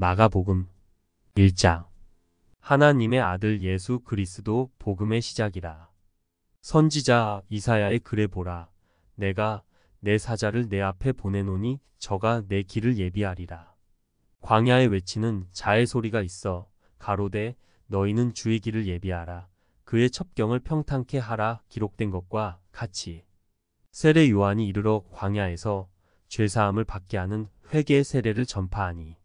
마가복음 1장. 하나님의 아들 예수 그리스도 복음의 시작이라. 선지자 이사야의 글에 보라. 내가 내 사자를 내 앞에 보내노니 저가 내 길을 예비하리라. 광야에 외치는 자의 소리가 있어 가로되 너희는 주의 길을 예비하라. 그의 첩경을 평탄케 하라. 기록된 것과 같이 세례 요한이 이르러 광야에서 죄사함을 받게 하는 회개의 세례를 전파하니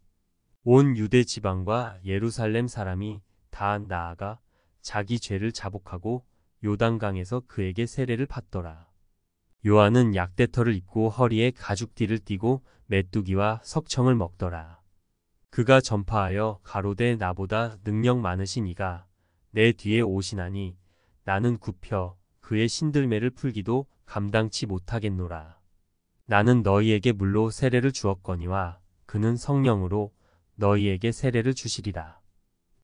온 유대 지방과 예루살렘 사람이 다 나아가 자기 죄를 자복하고 요단강에서 그에게 세례를 받더라. 요한은 약대터를 입고 허리에 가죽띠를 띠고 메뚜기와 석청을 먹더라. 그가 전파하여 가로되 나보다 능력 많으신 이가 내 뒤에 오시나니 나는 굽혀 그의 신들매를 풀기도 감당치 못하겠노라. 나는 너희에게 물로 세례를 주었거니와 그는 성령으로 너희에게 세례를 주시리라.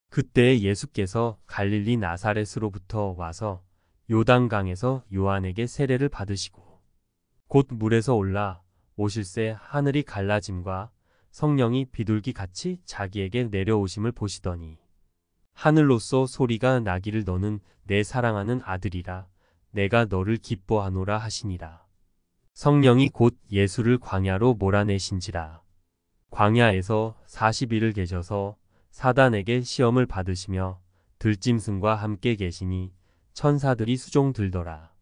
그때 예수께서 갈릴리 나사렛으로부터 와서 요단강에서 요한에게 세례를 받으시고 곧 물에서 올라 오실새 하늘이 갈라짐과 성령이 비둘기 같이 자기에게 내려오심을 보시더니 하늘로서 소리가 나기를 너는 내 사랑하는 아들이라 내가 너를 기뻐하노라 하시니라. 성령이 곧 예수를 광야로 몰아내신지라. 광야에서 40일을 계셔서 사단에게 시험을 받으시며 들짐승과 함께 계시니 천사들이 수종 들더라.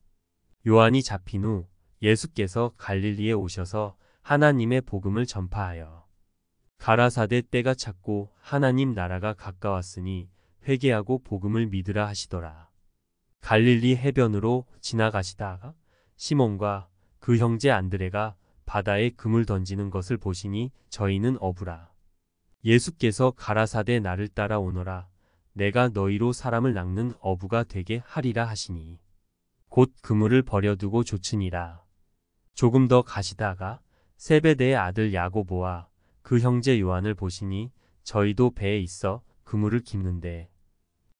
요한이 잡힌 후 예수께서 갈릴리에 오셔서 하나님의 복음을 전파하여 가라사대 때가 찼고 하나님 나라가 가까웠으니 회개하고 복음을 믿으라 하시더라. 갈릴리 해변으로 지나가시다가 시몬과 그 형제 안드레가 바다에 금을 던지는 것을 보시니 저희는 어부라. 예수께서 가라사대 나를 따라오너라. 내가 너희로 사람을 낚는 어부가 되게 하리라 하시니 곧 그물을 버려두고 조치니라. 조금 더 가시다가 세베대의 아들 야고보와 그 형제 요한을 보시니 저희도 배에 있어 그물을 깁는데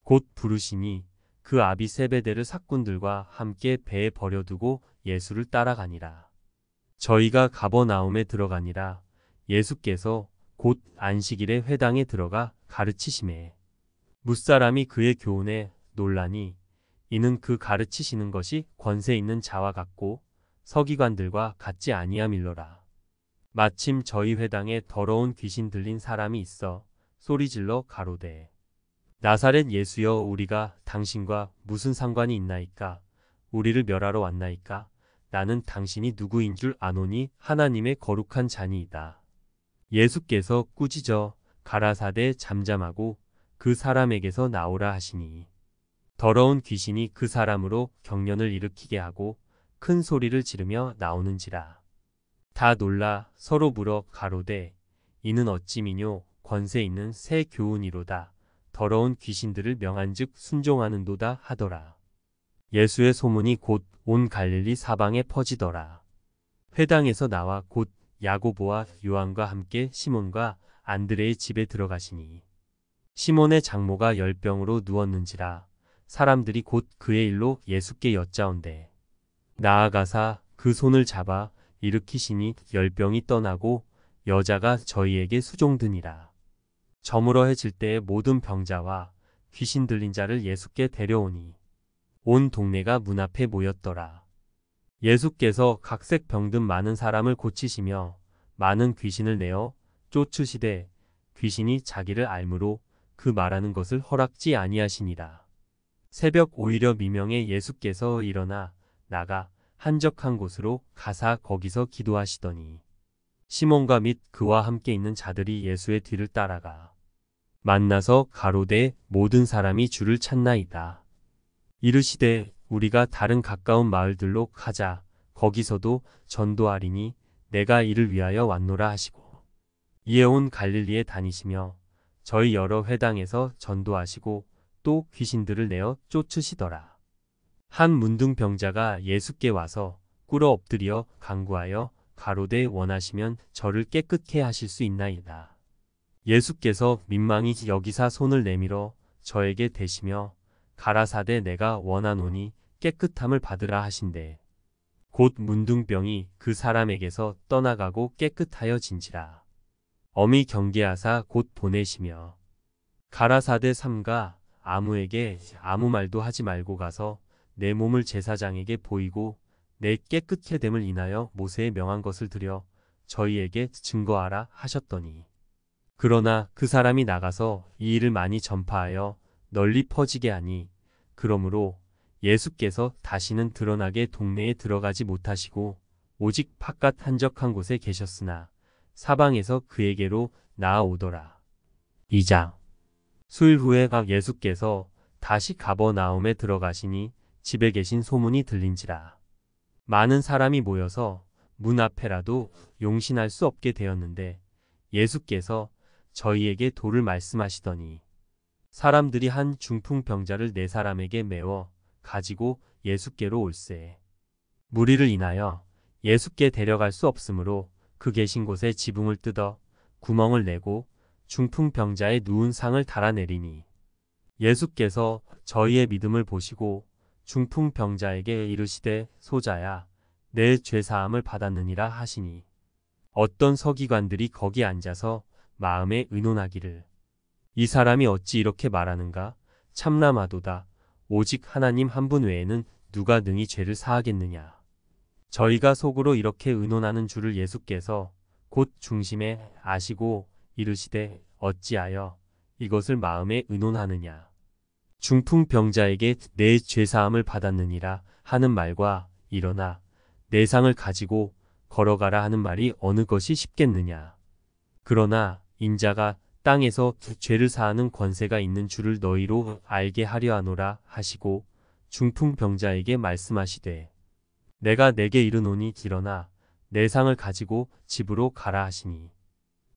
곧 부르시니 그 아비 세베대를 사꾼들과 함께 배에 버려두고 예수를 따라가니라. 저희가 가버나움에 들어가니라. 예수께서 곧 안식일에 회당에 들어가 가르치시매 뭇사람이 그의 교훈에 놀라니 이는 그 가르치시는 것이 권세 있는 자와 같고 서기관들과 같지 아니함일러라. 마침 저희 회당에 더러운 귀신 들린 사람이 있어 소리질러 가로되 나사렛 예수여 우리가 당신과 무슨 상관이 있나이까? 우리를 멸하러 왔나이까? 나는 당신이 누구인 줄 아노니 하나님의 거룩한 자니이다. 예수께서 꾸짖어 가라사대 잠잠하고 그 사람에게서 나오라 하시니 더러운 귀신이 그 사람으로 경련을 일으키게 하고 큰 소리를 지르며 나오는지라. 다 놀라 서로 물어 가로되 이는 어찌미뇨 권세 있는 새 교훈이로다. 더러운 귀신들을 명한즉 순종하는도다 하더라. 예수의 소문이 곧 온 갈릴리 사방에 퍼지더라. 회당에서 나와 곧 야고보와 요한과 함께 시몬과 안드레의 집에 들어가시니 시몬의 장모가 열병으로 누웠는지라. 사람들이 곧 그의 일로 예수께 여짜온대 나아가사 그 손을 잡아 일으키시니 열병이 떠나고 여자가 저희에게 수종드니라. 저물어해질 때에 모든 병자와 귀신 들린 자를 예수께 데려오니 온 동네가 문 앞에 모였더라. 예수께서 각색 병든 많은 사람을 고치시며 많은 귀신을 내어 쫓으시되 귀신이 자기를 알므로 그 말하는 것을 허락지 아니하시니라. 새벽 오히려 미명에 예수께서 일어나 나가 한적한 곳으로 가사 거기서 기도하시더니 시몬과 및 그와 함께 있는 자들이 예수의 뒤를 따라가 만나서 가로되 모든 사람이 주를 찾나이다. 이르시되 우리가 다른 가까운 마을들로 가자. 거기서도 전도하리니 내가 이를 위하여 왔노라 하시고 이에 온 갈릴리에 다니시며 저희 여러 회당에서 전도하시고 또 귀신들을 내어 쫓으시더라. 한 문둥병자가 예수께 와서 꿇어 엎드려 간구하여 가로되 원하시면 저를 깨끗게 하실 수 있나이다. 예수께서 민망히 여기사 손을 내밀어 저에게 대시며 가라사대 내가 원하노니 깨끗함을 받으라 하신대 곧 문둥병이 그 사람에게서 떠나가고 깨끗하여진지라. 엄히 경계하사 곧 보내시며 가라사대 삼가 아무에게 아무 말도 하지 말고 가서 내 몸을 제사장에게 보이고 내 깨끗게 됨을 인하여 모세에 명한 것을 드려 저희에게 증거하라 하셨더니 그러나 그 사람이 나가서 이 일을 많이 전파하여 널리 퍼지게 하니 그러므로 예수께서 다시는 드러나게 동네에 들어가지 못하시고 오직 바깥 한적한 곳에 계셨으나 사방에서 그에게로 나아오더라. 2장 수일 후에 예수께서 다시 가버나움에 들어가시니 집에 계신 소문이 들린지라. 많은 사람이 모여서 문 앞에라도 용신할 수 없게 되었는데 예수께서 저희에게 도를 말씀하시더니 사람들이 한 중풍병자를 네 사람에게 메워 가지고 예수께로 올세. 무리를 인하여 예수께 데려갈 수 없으므로 그 계신 곳에 지붕을 뜯어 구멍을 내고 중풍병자의 누운 상을 달아내리니 예수께서 저희의 믿음을 보시고 중풍병자에게 이르시되 소자야 내 죄사함을 받았느니라 하시니 어떤 서기관들이 거기 앉아서 마음에 의논하기를 이 사람이 어찌 이렇게 말하는가 참남하도다. 오직 하나님 한 분 외에는 누가 능히 죄를 사하겠느냐. 저희가 속으로 이렇게 의논하는 줄을 예수께서 곧 중심에 아시고 이르시되 어찌하여 이것을 마음에 의논하느냐. 중풍병자에게 내 죄사함을 받았느니라 하는 말과 일어나 내 상을 가지고 걸어가라 하는 말이 어느 것이 쉽겠느냐. 그러나 인자가 땅에서 죄를 사하는 권세가 있는 줄을 너희로 알게 하려 하노라 하시고 중풍병자에게 말씀하시되 내가 내게 이르노니 일어나 내 상을 가지고 집으로 가라 하시니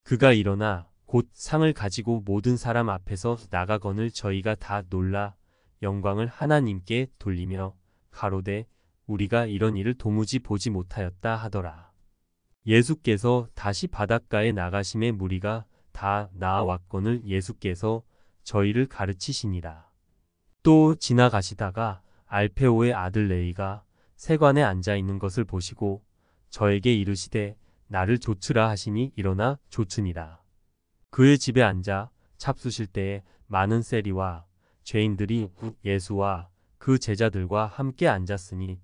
그가 일어나 곧 상을 가지고 모든 사람 앞에서 나가거늘 저희가 다 놀라 영광을 하나님께 돌리며 가로되 우리가 이런 일을 도무지 보지 못하였다 하더라. 예수께서 다시 바닷가에 나가심에 무리가 다 나아왔거늘 예수께서 저희를 가르치시니라. 또 지나가시다가 알페오의 아들 레이가 세관에 앉아 있는 것을 보시고 저에게 이르시되 나를 조추라 하시니 일어나 조추니라. 그의 집에 앉아 잡수실 때에 많은 세리와 죄인들이 예수와 그 제자들과 함께 앉았으니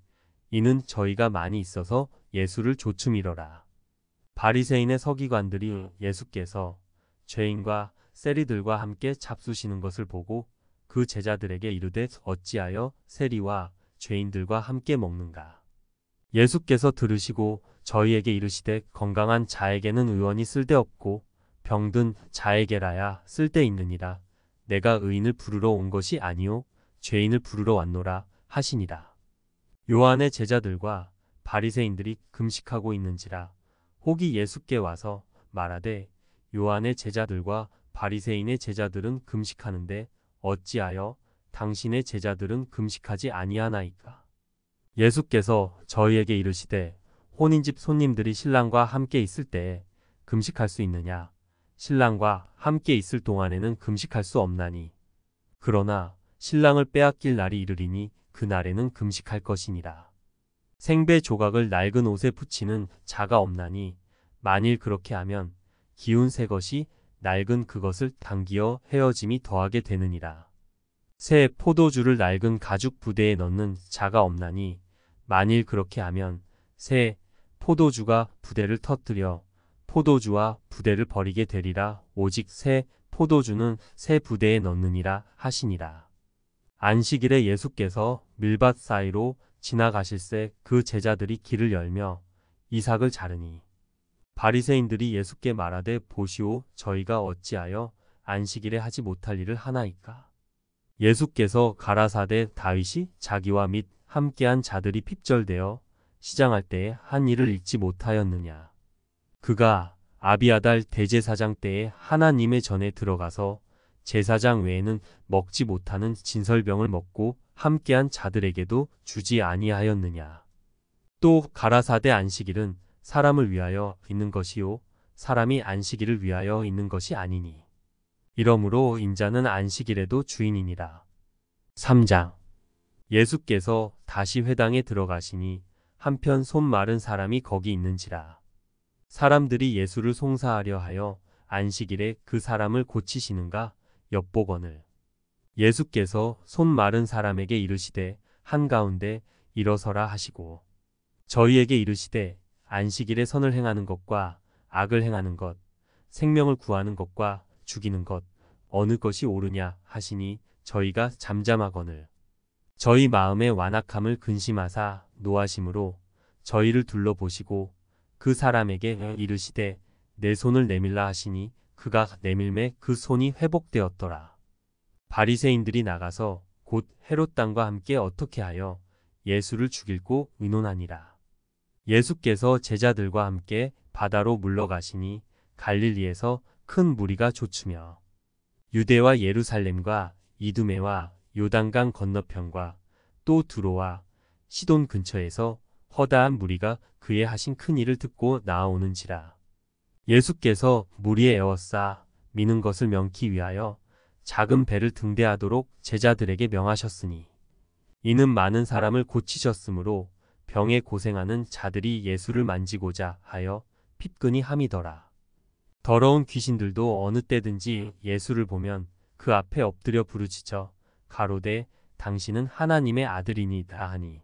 이는 저희가 많이 있어서 예수를 조춤이러라. 바리새인의 서기관들이 예수께서 죄인과 세리들과 함께 잡수시는 것을 보고 그 제자들에게 이르되 어찌하여 세리와 죄인들과 함께 먹는가. 예수께서 들으시고 저희에게 이르시되 건강한 자에게는 의원이 쓸데없고 병든 자에게라야 쓸데있느니라. 내가 의인을 부르러 온 것이 아니요 죄인을 부르러 왔노라 하시니라. 요한의 제자들과 바리새인들이 금식하고 있는지라 혹이 예수께 와서 말하되 요한의 제자들과 바리새인의 제자들은 금식하는데 어찌하여 당신의 제자들은 금식하지 아니하나이까. 예수께서 저희에게 이르시되 혼인집 손님들이 신랑과 함께 있을 때에 금식할 수 있느냐. 신랑과 함께 있을 동안에는 금식할 수 없나니 그러나 신랑을 빼앗길 날이 이르리니 그 날에는 금식할 것이니라. 생배 조각을 낡은 옷에 붙이는 자가 없나니 만일 그렇게 하면 기운 새 것이 낡은 그것을 당기어 헤어짐이 더하게 되느니라. 새 포도주를 낡은 가죽 부대에 넣는 자가 없나니 만일 그렇게 하면 새 포도주가 부대를 터뜨려 포도주와 부대를 버리게 되리라. 오직 새 포도주는 새 부대에 넣느니라 하시니라. 안식일에 예수께서 밀밭 사이로 지나가실새 그 제자들이 길을 열며 이삭을 자르니 바리새인들이 예수께 말하되 보시오 저희가 어찌하여 안식일에 하지 못할 일을 하나이까. 예수께서 가라사대 다윗이 자기와 및 함께한 자들이 핍절되어 시장할 때에 한 일을 읽지 못하였느냐. 그가 아비아달 대제사장 때에 하나님의 전에 들어가서 제사장 외에는 먹지 못하는 진설병을 먹고 함께한 자들에게도 주지 아니하였느냐. 또 가라사대 안식일은 사람을 위하여 있는 것이요 사람이 안식일을 위하여 있는 것이 아니니 이러므로 인자는 안식일에도 주인이니라. 3장 예수께서 다시 회당에 들어가시니 한편 손 마른 사람이 거기 있는지라. 사람들이 예수를 송사하려 하여 안식일에 그 사람을 고치시는가 엿보거늘. 예수께서 손 마른 사람에게 이르시되 한가운데 일어서라 하시고 저희에게 이르시되 안식일에 선을 행하는 것과 악을 행하는 것, 생명을 구하는 것과 죽이는 것 어느 것이 옳으냐 하시니 저희가 잠잠하거늘. 저희 마음의 완악함을 근심하사 노하심으로 저희를 둘러보시고 그 사람에게 이르시되 내 손을 내밀라 하시니 그가 내밀매 그 손이 회복되었더라. 바리새인들이 나가서 곧 헤롯 당과 함께 어떻게 하여 예수를 죽일고 의논하니라. 예수께서 제자들과 함께 바다로 물러가시니 갈릴리에서 큰 무리가 좇으며 유대와 예루살렘과 이두메와 요단강 건너편과 또 두로와 시돈 근처에서 허다한 무리가 그의 하신 큰 일을 듣고 나아오는지라. 예수께서 무리에 에워싸 미는 것을 명키 위하여 작은 배를 등대하도록 제자들에게 명하셨으니 이는 많은 사람을 고치셨으므로 병에 고생하는 자들이 예수를 만지고자 하여 핍근이 함이더라. 더러운 귀신들도 어느 때든지 예수를 보면 그 앞에 엎드려 부르짖어 가로되 당신은 하나님의 아들이니이다 하니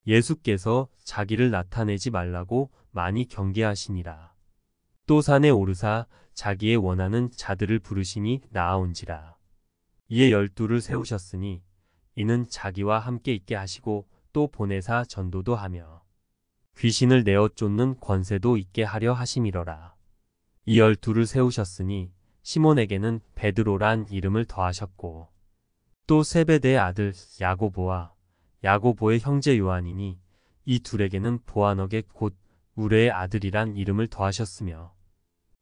예수께서 자기를 나타내지 말라고 많이 경계하시니라. 또 산에 오르사 자기의 원하는 자들을 부르시니 나아온지라. 이에 12를 세우셨으니 이는 자기와 함께 있게 하시고 또 보내사 전도도 하며 귀신을 내어 쫓는 권세도 있게 하려 하심이러라. 이 12를 세우셨으니 시몬에게는 베드로란 이름을 더하셨고 또 세베대의 아들 야고보와 야고보의 형제 요한이니 이 둘에게는 보아너게 곧 우레의 아들이란 이름을 더하셨으며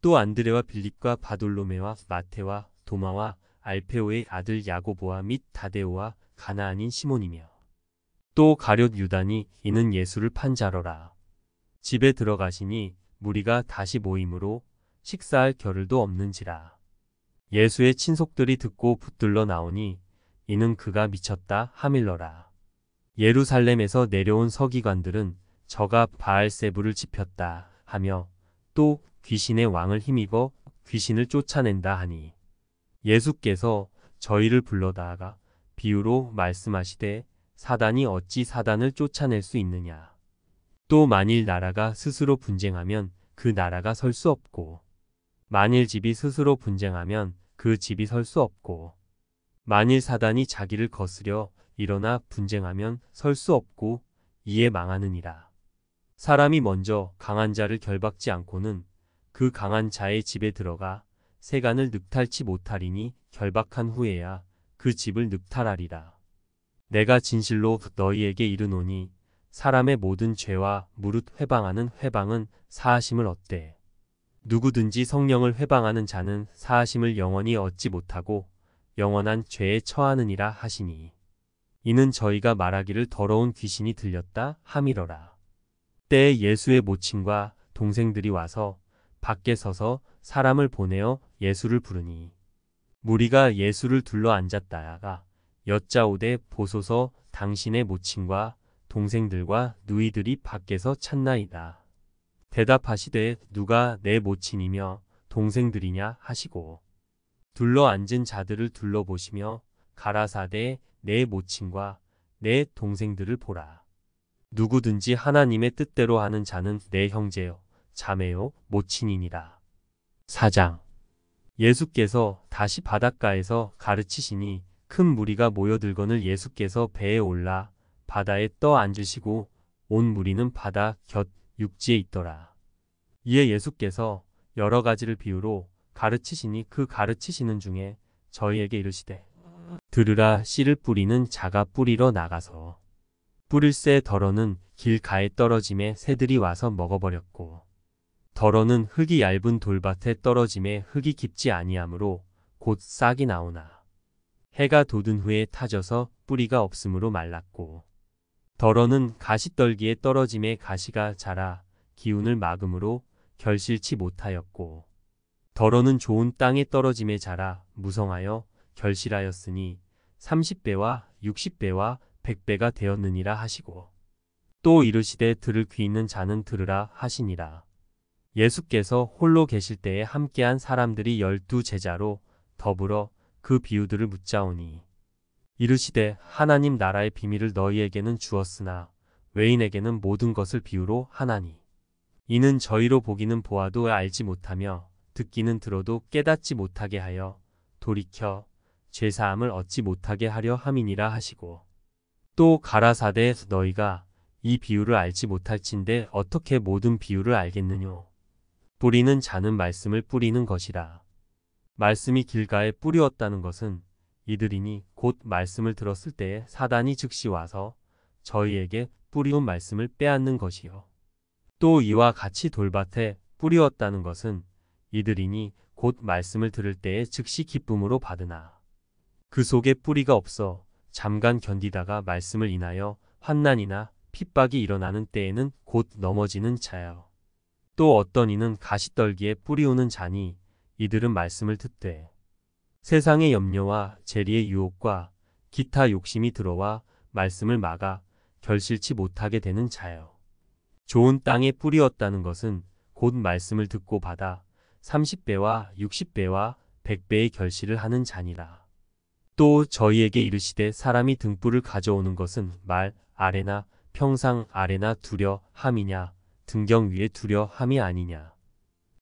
또 안드레와 빌립과 바돌로메와 마테와 도마와 알페오의 아들 야고보와 및 다데오와 가나안인 시몬이며 또 가룟 유다니 이는 예수를 판 자러라. 집에 들어가시니 무리가 다시 모임으로 식사할 겨를도 없는지라. 예수의 친속들이 듣고 붙들러 나오니 이는 그가 미쳤다 하밀러라. 예루살렘에서 내려온 서기관들은 저가 바알세불을 지폈다 하며 또 귀신의 왕을 힘입어 귀신을 쫓아낸다 하니 예수께서 저희를 불러다가 비유로 말씀하시되 사단이 어찌 사단을 쫓아낼 수 있느냐. 또 만일 나라가 스스로 분쟁하면 그 나라가 설 수 없고 만일 집이 스스로 분쟁하면 그 집이 설 수 없고 만일 사단이 자기를 거스려 일어나 분쟁하면 설 수 없고 이에 망하느니라. 사람이 먼저 강한 자를 결박지 않고는 그 강한 자의 집에 들어가 세간을 늑탈치 못하리니 결박한 후에야 그 집을 늑탈하리라. 내가 진실로 너희에게 이르노니 사람의 모든 죄와 무릇 회방하는 회방은 사하심을 얻되 누구든지 성령을 회방하는 자는 사하심을 영원히 얻지 못하고 영원한 죄에 처하느니라 하시니 이는 저희가 말하기를 더러운 귀신이 들렸다 함이러라. 때에 예수의 모친과 동생들이 와서 밖에 서서 사람을 보내어 예수를 부르니 무리가 예수를 둘러 앉았다가 여짜오되 보소서 당신의 모친과 동생들과 누이들이 밖에서 찾나이다. 대답하시되 누가 내 모친이며 동생들이냐 하시고 둘러 앉은 자들을 둘러보시며 가라사대 내 모친과 내 동생들을 보라. 누구든지 하나님의 뜻대로 하는 자는 내 형제요 자매요 모친이니라. 4장. 예수께서 다시 바닷가에서 가르치시니 큰 무리가 모여들거늘 예수께서 배에 올라 바다에 떠 앉으시고 온 무리는 바다 곁 육지에 있더라. 이에 예수께서 여러 가지를 비유로 가르치시니 그 가르치시는 중에 저희에게 이르시되 들으라. 씨를 뿌리는 자가 뿌리러 나가서 뿌릴새 덜어는 길가에 떨어짐에 새들이 와서 먹어버렸고 덜어는 흙이 얇은 돌밭에 떨어짐에 흙이 깊지 아니하므로 곧 싹이 나오나 해가 돋은 후에 타져서 뿌리가 없으므로 말랐고 덜어는 가시떨기에 떨어짐에 가시가 자라 기운을 막음으로 결실치 못하였고 덜어는 좋은 땅에 떨어짐에 자라 무성하여 결실하였으니 30배와 60배와 100배가 되었느니라 하시고 또 이르시되 들을 귀 있는 자는 들으라 하시니라. 예수께서 홀로 계실 때에 함께한 사람들이 12제자로 더불어 그 비유들을 묻자오니 이르시되 하나님 나라의 비밀을 너희에게는 주었으나 외인에게는 모든 것을 비유로 하나니 이는 저희로 보기는 보아도 알지 못하며 듣기는 들어도 깨닫지 못하게 하여 돌이켜 죄사함을 얻지 못하게 하려 함이니라 하시고 또 가라사대 너희가 이 비유를 알지 못할진대 어떻게 모든 비유를 알겠느뇨. 뿌리는 자는 말씀을 뿌리는 것이라. 말씀이 길가에 뿌리었다는 것은 이들이니 곧 말씀을 들었을 때에 사단이 즉시 와서 저희에게 뿌리온 말씀을 빼앗는 것이요. 또 이와 같이 돌밭에 뿌리었다는 것은 이들이니 곧 말씀을 들을 때에 즉시 기쁨으로 받으나 그 속에 뿌리가 없어 잠깐 견디다가 말씀을 인하여 환난이나 핍박이 일어나는 때에는 곧 넘어지는 자요. 또 어떤 이는 가시떨기에 뿌리오는 자니 이들은 말씀을 듣되 세상의 염려와 재리의 유혹과 기타 욕심이 들어와 말씀을 막아 결실치 못하게 되는 자요. 좋은 땅에 뿌리었다는 것은 곧 말씀을 듣고 받아 30배와 60배와 100배의 결실을 하는 자니라. 또 저희에게 이르시되 사람이 등불을 가져오는 것은 말 아래나 평상 아래나 두려 함이냐 등경 위에 두려 함이 아니냐.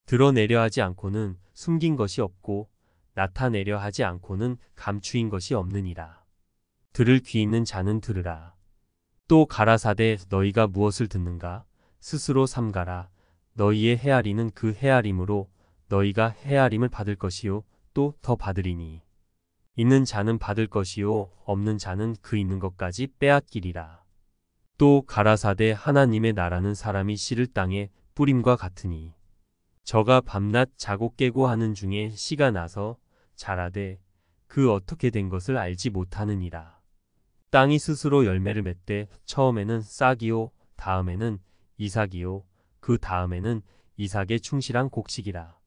드러내려 하지 않고는 숨긴 것이 없고 나타내려 하지 않고는 감추인 것이 없느니라. 들을 귀 있는 자는 들으라. 또 가라사대 너희가 무엇을 듣는가 스스로 삼가라. 너희의 헤아리는 그 헤아림으로 너희가 헤아림을 받을 것이요 또 더 받으리니 있는 자는 받을 것이요 없는 자는 그 있는 것까지 빼앗기리라. 또 가라사대 하나님의 나라는 사람이 씨를 땅에 뿌림과 같으니 저가 밤낮 자고 깨고 하는 중에 씨가 나서 자라되 그 어떻게 된 것을 알지 못하느니라. 땅이 스스로 열매를 맺되 처음에는 싹이요 다음에는 이삭이요 그 다음에는 이삭의 충실한 곡식이라.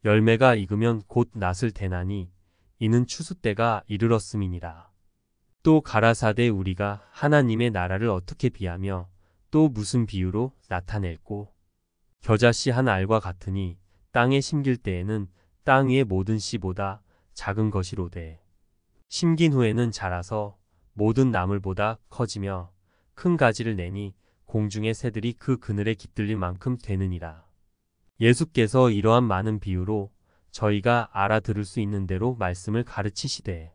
열매가 익으면 곧 낫을 대나니 이는 추수 때가 이르렀음이니라. 또 가라사대 우리가 하나님의 나라를 어떻게 비하며 또 무슨 비유로 나타낼꼬. 겨자씨 한 알과 같으니 땅에 심길 때에는 땅 위의 모든 씨보다 작은 것이로되 심긴 후에는 자라서 모든 나물보다 커지며 큰 가지를 내니 공중의 새들이 그 그늘에 깃들릴 만큼 되느니라. 예수께서 이러한 많은 비유로 저희가 알아들을 수 있는 대로 말씀을 가르치시되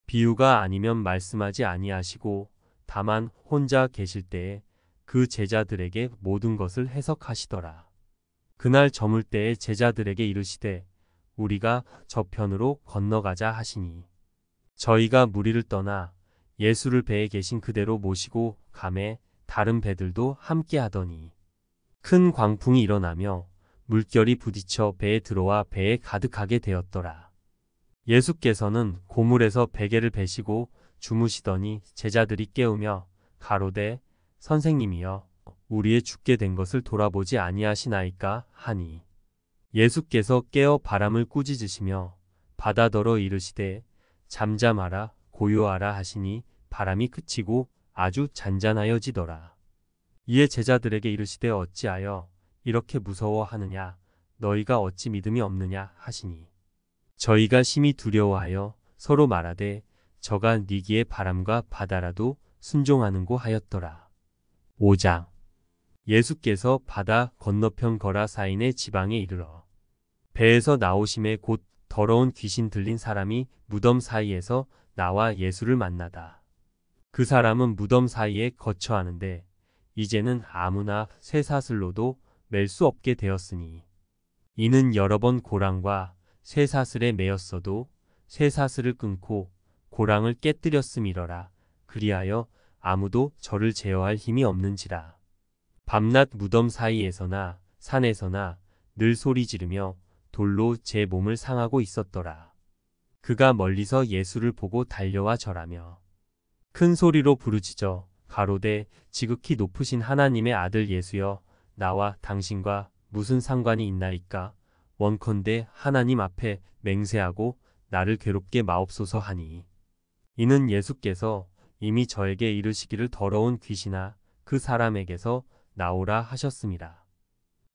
비유가 아니면 말씀하지 아니하시고 다만 혼자 계실 때에 그 제자들에게 모든 것을 해석하시더라. 그날 저물 때에 제자들에게 이르시되 우리가 저편으로 건너가자 하시니 저희가 무리를 떠나 예수를 배에 계신 그대로 모시고 가매 다른 배들도 함께 하더니 큰 광풍이 일어나며 물결이 부딪혀 배에 들어와 배에 가득하게 되었더라. 예수께서는 고물에서 베개를 베시고 주무시더니 제자들이 깨우며 가로되 선생님이여 우리의 죽게 된 것을 돌아보지 아니하시나이까 하니 예수께서 깨어 바람을 꾸짖으시며 바다더러 이르시되 잠잠하라 고요하라 하시니 바람이 그치고 아주 잔잔하여지더라. 이에 제자들에게 이르시되 어찌하여 이렇게 무서워하느냐 너희가 어찌 믿음이 없느냐 하시니 저희가 심히 두려워하여 서로 말하되 저가 니기의 바람과 바다라도 순종하는고 하였더라. 5장 예수께서 바다 건너편 거라사인의 지방에 이르러 배에서 나오심에 곧 더러운 귀신 들린 사람이 무덤 사이에서 나와 예수를 만나다. 그 사람은 무덤 사이에 거처하는데 이제는 아무나 쇠사슬로도 맬 수 없게 되었으니 이는 여러 번 고랑과 쇠사슬에 매였어도 쇠사슬을 끊고 고랑을 깨뜨렸음이러라. 그리하여 아무도 저를 제어할 힘이 없는지라. 밤낮 무덤 사이에서나 산에서나 늘 소리 지르며 돌로 제 몸을 상하고 있었더라. 그가 멀리서 예수를 보고 달려와 절하며 큰 소리로 부르짖어 가로되 지극히 높으신 하나님의 아들 예수여 나와 당신과 무슨 상관이 있나이까. 원컨대 하나님 앞에 맹세하고 나를 괴롭게 마옵소서 하니 이는 예수께서 이미 저에게 이르시기를 더러운 귀신아 그 사람에게서 나오라 하셨음이라.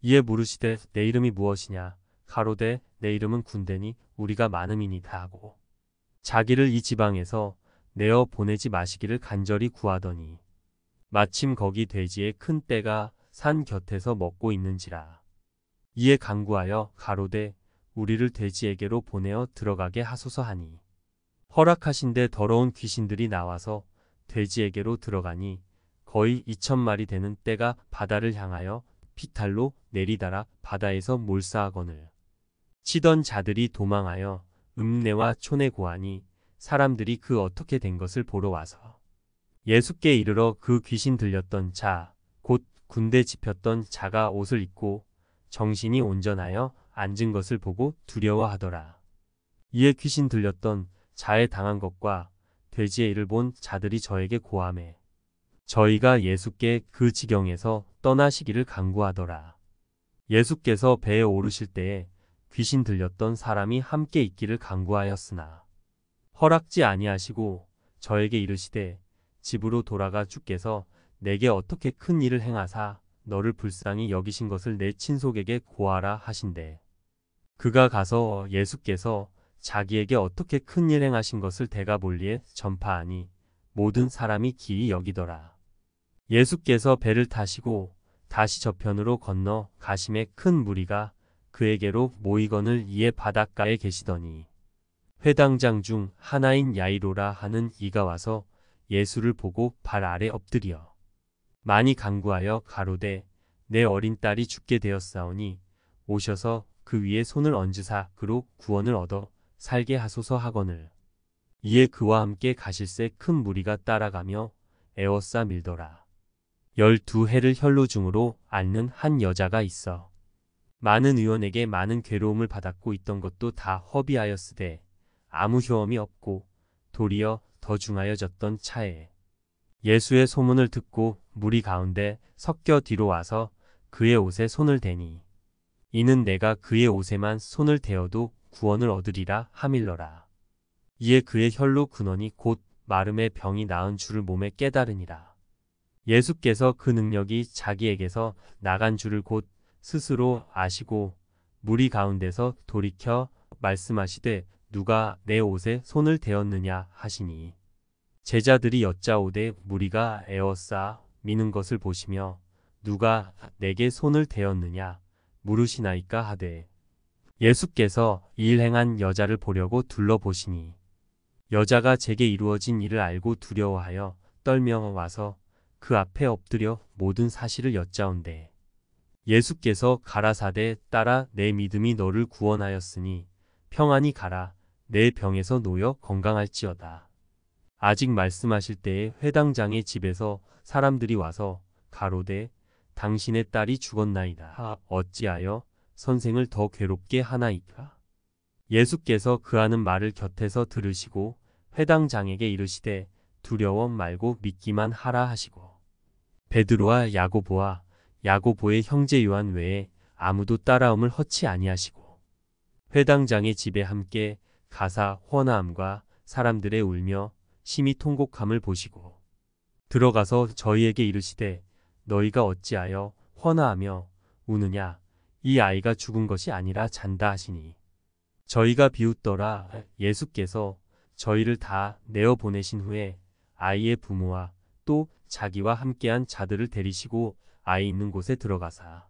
이에 물으시되 내 이름이 무엇이냐. 가로되 내 이름은 군대니 우리가 많음이니이다 하고 자기를 이 지방에서 내어 보내지 마시기를 간절히 구하더니 마침 거기 돼지의 큰 떼가 산 곁에서 먹고 있는지라. 이에 간구하여 가로되 우리를 돼지에게로 보내어 들어가게 하소서 하니 허락하신데 더러운 귀신들이 나와서 돼지에게로 들어가니 거의 2,000마리 되는 떼가 바다를 향하여 피탈로 내리달아 바다에서 몰사하거늘 치던 자들이 도망하여 읍내와 촌에 고하니 사람들이 그 어떻게 된 것을 보러 와서 예수께 이르러 그 귀신 들렸던 자 곧 군대 집혔던 자가 옷을 입고 정신이 온전하여 앉은 것을 보고 두려워하더라. 이에 귀신 들렸던 자에 당한 것과 돼지의 일을 본 자들이 저에게 고하매 저희가 예수께 그 지경에서 떠나시기를 간구하더라. 예수께서 배에 오르실 때에 귀신 들렸던 사람이 함께 있기를 간구하였으나 허락지 아니하시고 저에게 이르시되 집으로 돌아가 주께서 내게 어떻게 큰 일을 행하사 너를 불쌍히 여기신 것을 내 친속에게 고하라 하신대. 그가 가서 예수께서 자기에게 어떻게 큰 일 행하신 것을 대가볼리에 전파하니 모든 사람이 기이 여기더라. 예수께서 배를 타시고 다시 저편으로 건너 가심에 큰 무리가 그에게로 모이거늘 이에 바닷가에 계시더니 회당장 중 하나인 야이로라 하는 이가 와서 예수를 보고 발 아래 엎드려 많이 간구하여 가로되 내 어린 딸이 죽게 되었사오니 오셔서 그 위에 손을 얹으사 그로 구원을 얻어 살게 하소서 하거늘 이에 그와 함께 가실새 큰 무리가 따라가며 에워싸 밀더라. 12해를 혈루 중으로 앓는 한 여자가 있어 많은 의원에게 많은 괴로움을 받았고 있던 것도 다 허비하였으되 아무 효험이 없고 도리어 더 중하여졌던 차에 예수의 소문을 듣고 무리 가운데 섞여 뒤로 와서 그의 옷에 손을 대니 이는 내가 그의 옷에만 손을 대어도 구원을 얻으리라 하밀러라. 이에 그의 혈루 근원이 곧 마름의 병이 나은 줄을 몸에 깨달으니라. 예수께서 그 능력이 자기에게서 나간 줄을 곧 스스로 아시고 무리 가운데서 돌이켜 말씀하시되 누가 내 옷에 손을 대었느냐 하시니 제자들이 여짜오되 무리가 에워싸 미는 것을 보시며 누가 내게 손을 대었느냐 물으시나이까 하되 예수께서 이 일 행한 여자를 보려고 둘러보시니 여자가 제게 이루어진 일을 알고 두려워하여 떨며 와서 그 앞에 엎드려 모든 사실을 여짜온대 예수께서 가라사대 딸아 내 믿음이 너를 구원하였으니 평안히 가라 내 병에서 놓여 건강할지어다. 아직 말씀하실 때에 회당장의 집에서 사람들이 와서 가로되 당신의 딸이 죽었나이다. 어찌하여 선생을 더 괴롭게 하나이까? 예수께서 그 하는 말을 곁에서 들으시고 회당장에게 이르시되 두려워 말고 믿기만 하라 하시고 베드로와 야고보와 야고보의 형제 요한 외에 아무도 따라옴을 허치 아니하시고 회당장의 집에 함께 가사 헌화함과 사람들의 울며 심히 통곡함을 보시고 들어가서 저희에게 이르시되 너희가 어찌하여 헌화하며 우느냐 이 아이가 죽은 것이 아니라 잔다 하시니 저희가 비웃더라. 예수께서 저희를 다 내어 보내신 후에 아이의 부모와 또 자기와 함께한 자들을 데리시고 아이 있는 곳에 들어가사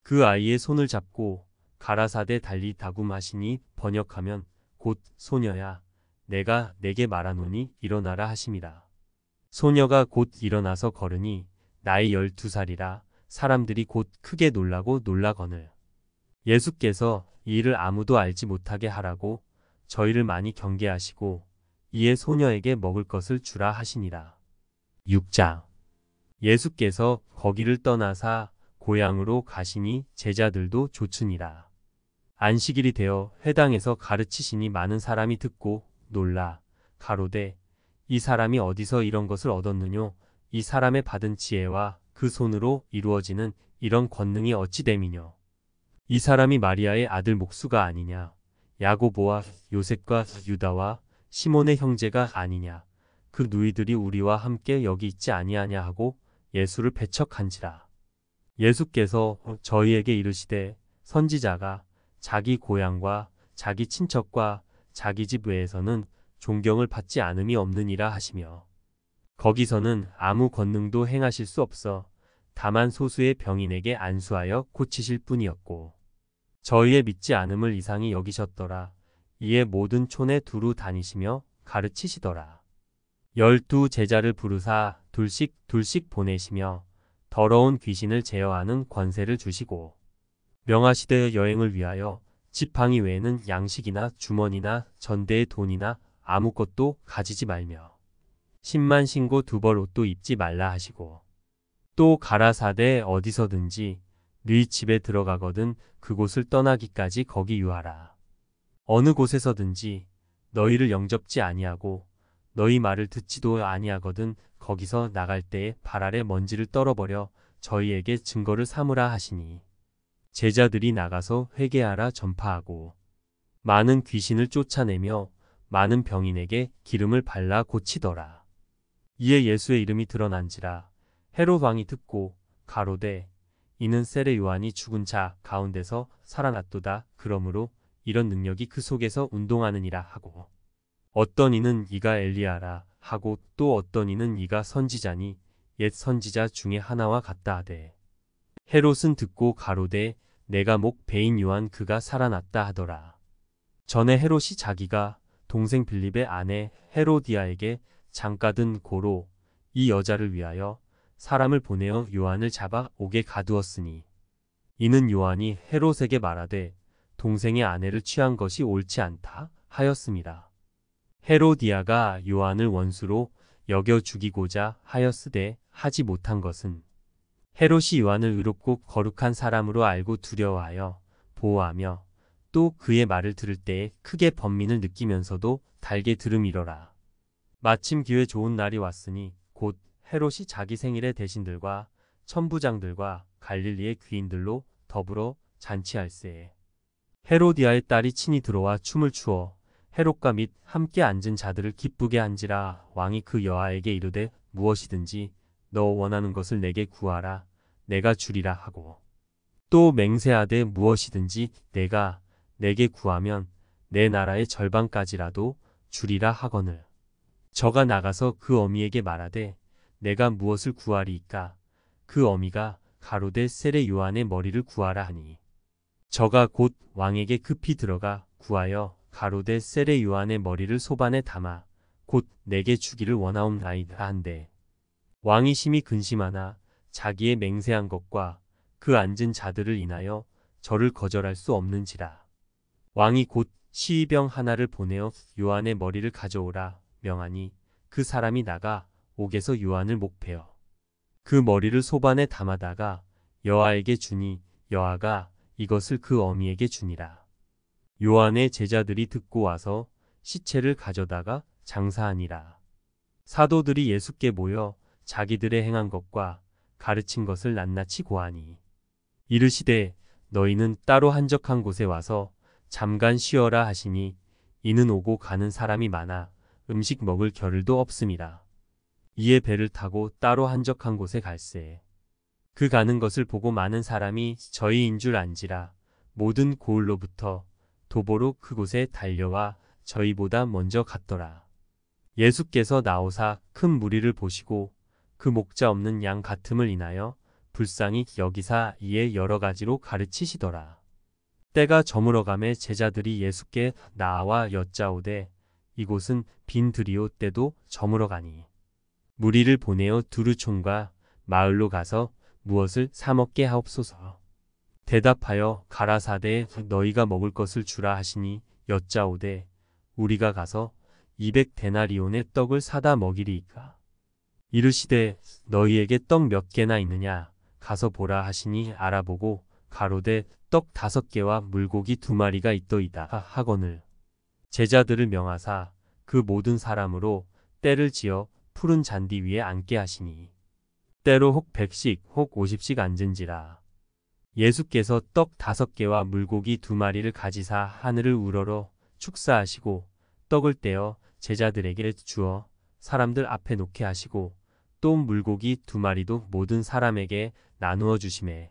그 아이의 손을 잡고 가라사대 달리 다굼하시니 번역하면 곧 소녀야 내가 내게 말하노니 일어나라 하심이라. 소녀가 곧 일어나서 걸으니 나이 12살이라 사람들이 곧 크게 놀라고 놀라거늘 예수께서 이 일을 아무도 알지 못하게 하라고 저희를 많이 경계하시고 이에 소녀에게 먹을 것을 주라 하시니라. 6장 예수께서 거기를 떠나사 고향으로 가시니 제자들도 조춘이라. 안식일이 되어 회당에서 가르치시니 많은 사람이 듣고 놀라 가로되 이 사람이 어디서 이런 것을 얻었느뇨? 이 사람의 받은 지혜와 그 손으로 이루어지는 이런 권능이 어찌 됨이뇨? 이 사람이 마리아의 아들 목수가 아니냐? 야고보와 요셉과 유다와 시몬의 형제가 아니냐? 그 누이들이 우리와 함께 여기 있지 아니하냐 하고 예수를 배척한지라. 예수께서 저희에게 이르시되 선지자가 자기 고향과 자기 친척과 자기 집 외에서는 존경을 받지 않음이 없느니라 하시며 거기서는 아무 권능도 행하실 수 없어 다만 소수의 병인에게 안수하여 고치실 뿐이었고 저희의 믿지 않음을 이상히 여기셨더라. 이에 모든 촌에 두루 다니시며 가르치시더라. 12 제자를 부르사 둘씩 둘씩 보내시며 더러운 귀신을 제어하는 권세를 주시고 명하시되 여행을 위하여 지팡이 외에는 양식이나 주머니나 전대의 돈이나 아무것도 가지지 말며 10만 신고 2벌 옷도 입지 말라 하시고 또 가라사대 어디서든지 네 집에 들어가거든 그곳을 떠나기까지 거기 유하라. 어느 곳에서든지 너희를 영접지 아니하고 너희 말을 듣지도 아니하거든 거기서 나갈 때에 발 아래 먼지를 떨어버려 저희에게 증거를 삼으라 하시니 제자들이 나가서 회개하라 전파하고 많은 귀신을 쫓아내며 많은 병인에게 기름을 발라 고치더라. 이에 예수의 이름이 드러난지라 헤롯 왕이 듣고 가로되 이는 세례 요한이 죽은 자 가운데서 살아났도다. 그러므로 이런 능력이 그 속에서 운동하느니라 하고 어떤 이는 이가 엘리야라 하고 또 어떤 이는 이가 선지자니 옛 선지자 중에 하나와 같다 하되 헤롯은 듣고 가로되 내가 목 베인 요한 그가 살아났다 하더라. 전에 헤롯이 자기가 동생 빌립의 아내 헤로디아에게 장가든 고로 이 여자를 위하여 사람을 보내어 요한을 잡아 옥에 가두었으니 이는 요한이 헤롯에게 말하되 동생의 아내를 취한 것이 옳지 않다 하였습니다. 헤로디아가 요한을 원수로 여겨 죽이고자 하였으되 하지 못한 것은 헤롯이 요한을 의롭고 거룩한 사람으로 알고 두려워하여 보호하며 또 그의 말을 들을 때에 크게 번민을 느끼면서도 달게 들음이러라. 마침 기회 좋은 날이 왔으니 곧 헤롯이 자기 생일에 대신들과 천부장들과 갈릴리의 귀인들로 더불어 잔치할세에 헤로디아의 딸이 친히 들어와 춤을 추어 헤롯과 및 함께 앉은 자들을 기쁘게 한지라. 왕이 그 여아에게 이르되 무엇이든지 너 원하는 것을 내게 구하라 내가 주리라 하고 또 맹세하되 무엇이든지 내가 내게 구하면 내 나라의 절반까지라도 주리라 하거늘 저가 나가서 그 어미에게 말하되 내가 무엇을 구하리이까. 그 어미가 가로되 세례 요한의 머리를 구하라 하니 저가 곧 왕에게 급히 들어가 구하여 가로되 세례 요한의 머리를 소반에 담아 곧 내게 주기를 원하옵나이다 한데 왕이 심히 근심하나 자기의 맹세한 것과 그 앉은 자들을 인하여 저를 거절할 수 없는지라. 왕이 곧 시위병 하나를 보내어 요한의 머리를 가져오라 명하니 그 사람이 나가 옥에서 요한을 목베어 그 머리를 소반에 담아다가 여아에게 주니 여아가 이것을 그 어미에게 주니라. 요한의 제자들이 듣고 와서 시체를 가져다가 장사하니라. 사도들이 예수께 모여 자기들의 행한 것과 가르친 것을 낱낱이 고하니 이르시되 너희는 따로 한적한 곳에 와서 잠깐 쉬어라 하시니 이는 오고 가는 사람이 많아 음식 먹을 겨를도 없음이라. 이에 배를 타고 따로 한적한 곳에 갈새 그 가는 것을 보고 많은 사람이 저희인 줄 안지라. 모든 고을로부터 도보로 그곳에 달려와 저희보다 먼저 갔더라. 예수께서 나오사 큰 무리를 보시고 그 목자 없는 양 같음을 인하여 불쌍히 여기사 이에 여러 가지로 가르치시더라. 때가 저물어가매 제자들이 예수께 나와 여짜오되 이곳은 빈 들이오 때도 저물어가니 무리를 보내어 두루촌과 마을로 가서 무엇을 사 먹게 하옵소서. 대답하여 가라사대 너희가 먹을 것을 주라 하시니 여짜오되 우리가 가서 200데나리온의 떡을 사다 먹이리이까. 이르시되 너희에게 떡 몇 개나 있느냐 가서 보라 하시니 알아보고 가로되 떡 5개와 물고기 2마리가 있더이다 하거늘 제자들을 명하사 그 모든 사람으로 때를 지어 푸른 잔디 위에 앉게 하시니 때로 혹 100씩 혹 50씩 앉은지라. 예수께서 떡 5개와 물고기 2마리를 가지사 하늘을 우러러 축사하시고 떡을 떼어 제자들에게 주어 사람들 앞에 놓게 하시고 또 물고기 2마리도 모든 사람에게 나누어 주시매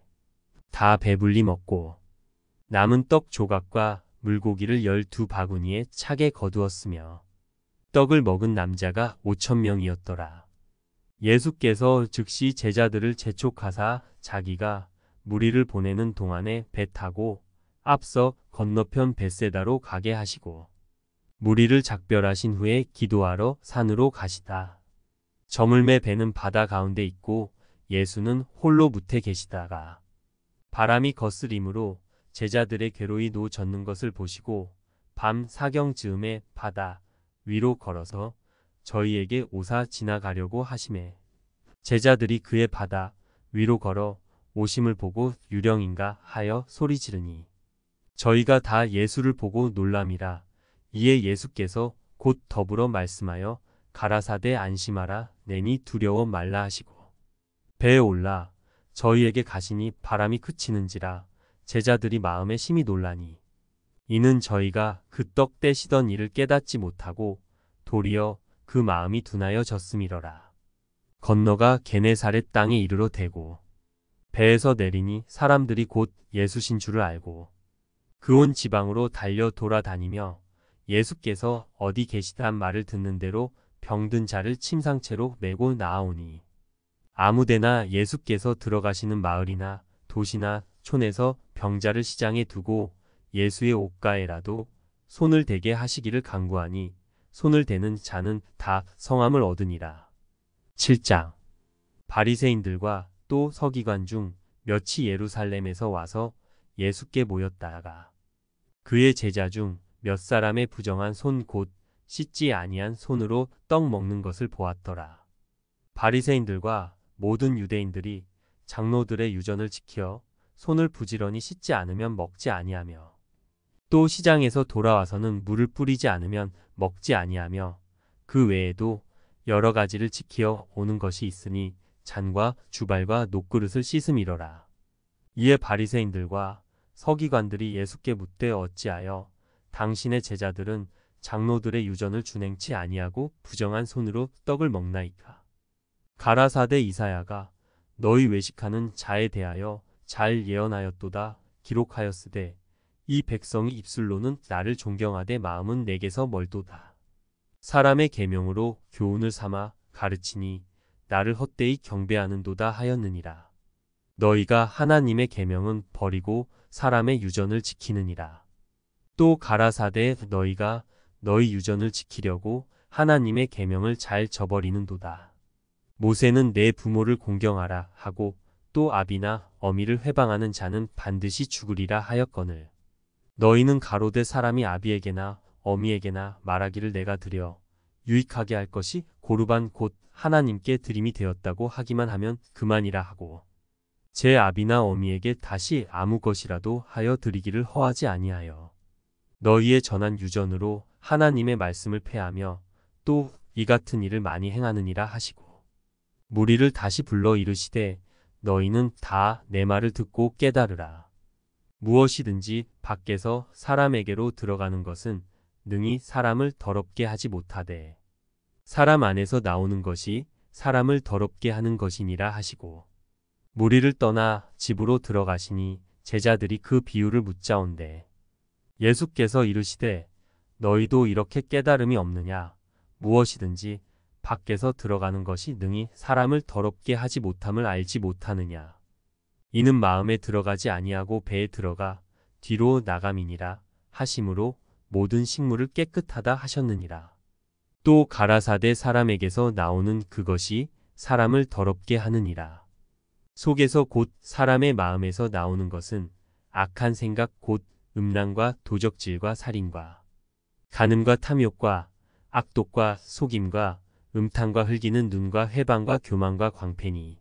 다 배불리 먹고 남은 떡 조각과 물고기를 12바구니에 차게 거두었으며 떡을 먹은 남자가 5,000명이었더라. 예수께서 즉시 제자들을 재촉하사 자기가 무리를 보내는 동안에 배 타고 앞서 건너편 벳세다로 가게 하시고 무리를 작별하신 후에 기도하러 산으로 가시다. 저물매 배는 바다 가운데 있고 예수는 홀로 무태 계시다가 바람이 거스림으로 제자들의 괴로이 노젓는 것을 보시고 밤 사경 즈음에 바다 위로 걸어서 저희에게 오사 지나가려고 하시매 제자들이 그의 바다 위로 걸어 오심을 보고 유령인가 하여 소리 지르니 저희가 다 예수를 보고 놀람이라. 이에 예수께서 곧 더불어 말씀하여 가라사대 안심하라 내니 두려워 말라 하시고 배에 올라 저희에게 가시니 바람이 그치는지라 제자들이 마음에 심히 놀라니 이는 저희가 그 떡 떼시던 일을 깨닫지 못하고 도리어 그 마음이 둔하여 졌음이러라. 건너가 게네사렛 땅에 이르러 대고 배에서 내리니 사람들이 곧 예수신 줄을 알고 그 온 지방으로 달려 돌아다니며 예수께서 어디 계시단 말을 듣는 대로 병든 자를 침상채로 메고 나아오니 아무데나 예수께서 들어가시는 마을이나 도시나 촌에서 병자를 시장에 두고 예수의 옷가에라도 손을 대게 하시기를 간구하니 손을 대는 자는 다 성함을 얻으니라. 7장 바리새인들과 또 서기관 중 몇이 예루살렘에서 와서 예수께 모였다가 그의 제자 중 몇 사람의 부정한 손 곧 씻지 아니한 손으로 떡 먹는 것을 보았더라. 바리새인들과 모든 유대인들이 장로들의 유전을 지켜 손을 부지런히 씻지 않으면 먹지 아니하며 또 시장에서 돌아와서는 물을 뿌리지 않으면 먹지 아니하며 그 외에도 여러 가지를 지키어 오는 것이 있으니 잔과 주발과 녹그릇을 씻음이러라. 이에 바리새인들과 서기관들이 예수께 묻되 어찌하여 당신의 제자들은 장로들의 유전을 준행치 아니하고 부정한 손으로 떡을 먹나이까. 가라사대 이사야가 너희 외식하는 자에 대하여 잘 예언하였도다 기록하였으되 이 백성이 입술로는 나를 존경하되 마음은 내게서 멀도다. 사람의 계명으로 교훈을 삼아 가르치니 나를 헛되이 경배하는도다 하였느니라. 너희가 하나님의 계명은 버리고 사람의 유전을 지키느니라. 또 가라사대 너희가 너희 유전을 지키려고 하나님의 계명을 잘 저버리는도다. 모세는 내 부모를 공경하라 하고 또 아비나 어미를 회방하는 자는 반드시 죽으리라 하였거늘 너희는 가로되 사람이 아비에게나 어미에게나 말하기를 내가 드려 유익하게 할 것이 고르반 곧 하나님께 드림이 되었다고 하기만 하면 그만이라 하고 제 아비나 어미에게 다시 아무 것이라도 하여 드리기를 허하지 아니하여 너희의 전한 유전으로 하나님의 말씀을 폐하며 또 이 같은 일을 많이 행하느니라 하시고 무리를 다시 불러 이르시되 너희는 다 내 말을 듣고 깨달으라. 무엇이든지 밖에서 사람에게로 들어가는 것은 능히 사람을 더럽게 하지 못하되 사람 안에서 나오는 것이 사람을 더럽게 하는 것이니라 하시고 무리를 떠나 집으로 들어가시니 제자들이 그 비유를 묻자온대 예수께서 이르시되 너희도 이렇게 깨달음이 없느냐. 무엇이든지 밖에서 들어가는 것이 능히 사람을 더럽게 하지 못함을 알지 못하느냐. 이는 마음에 들어가지 아니하고 배에 들어가 뒤로 나감이니라 하심으로 모든 식물을 깨끗하다 하셨느니라. 또 가라사대 사람에게서 나오는 그것이 사람을 더럽게 하느니라. 속에서 곧 사람의 마음에서 나오는 것은 악한 생각 곧 음란과 도적질과 살인과 간음과 탐욕과 악독과 속임과 음탕과 흘기는 눈과 회방과 교만과 광패니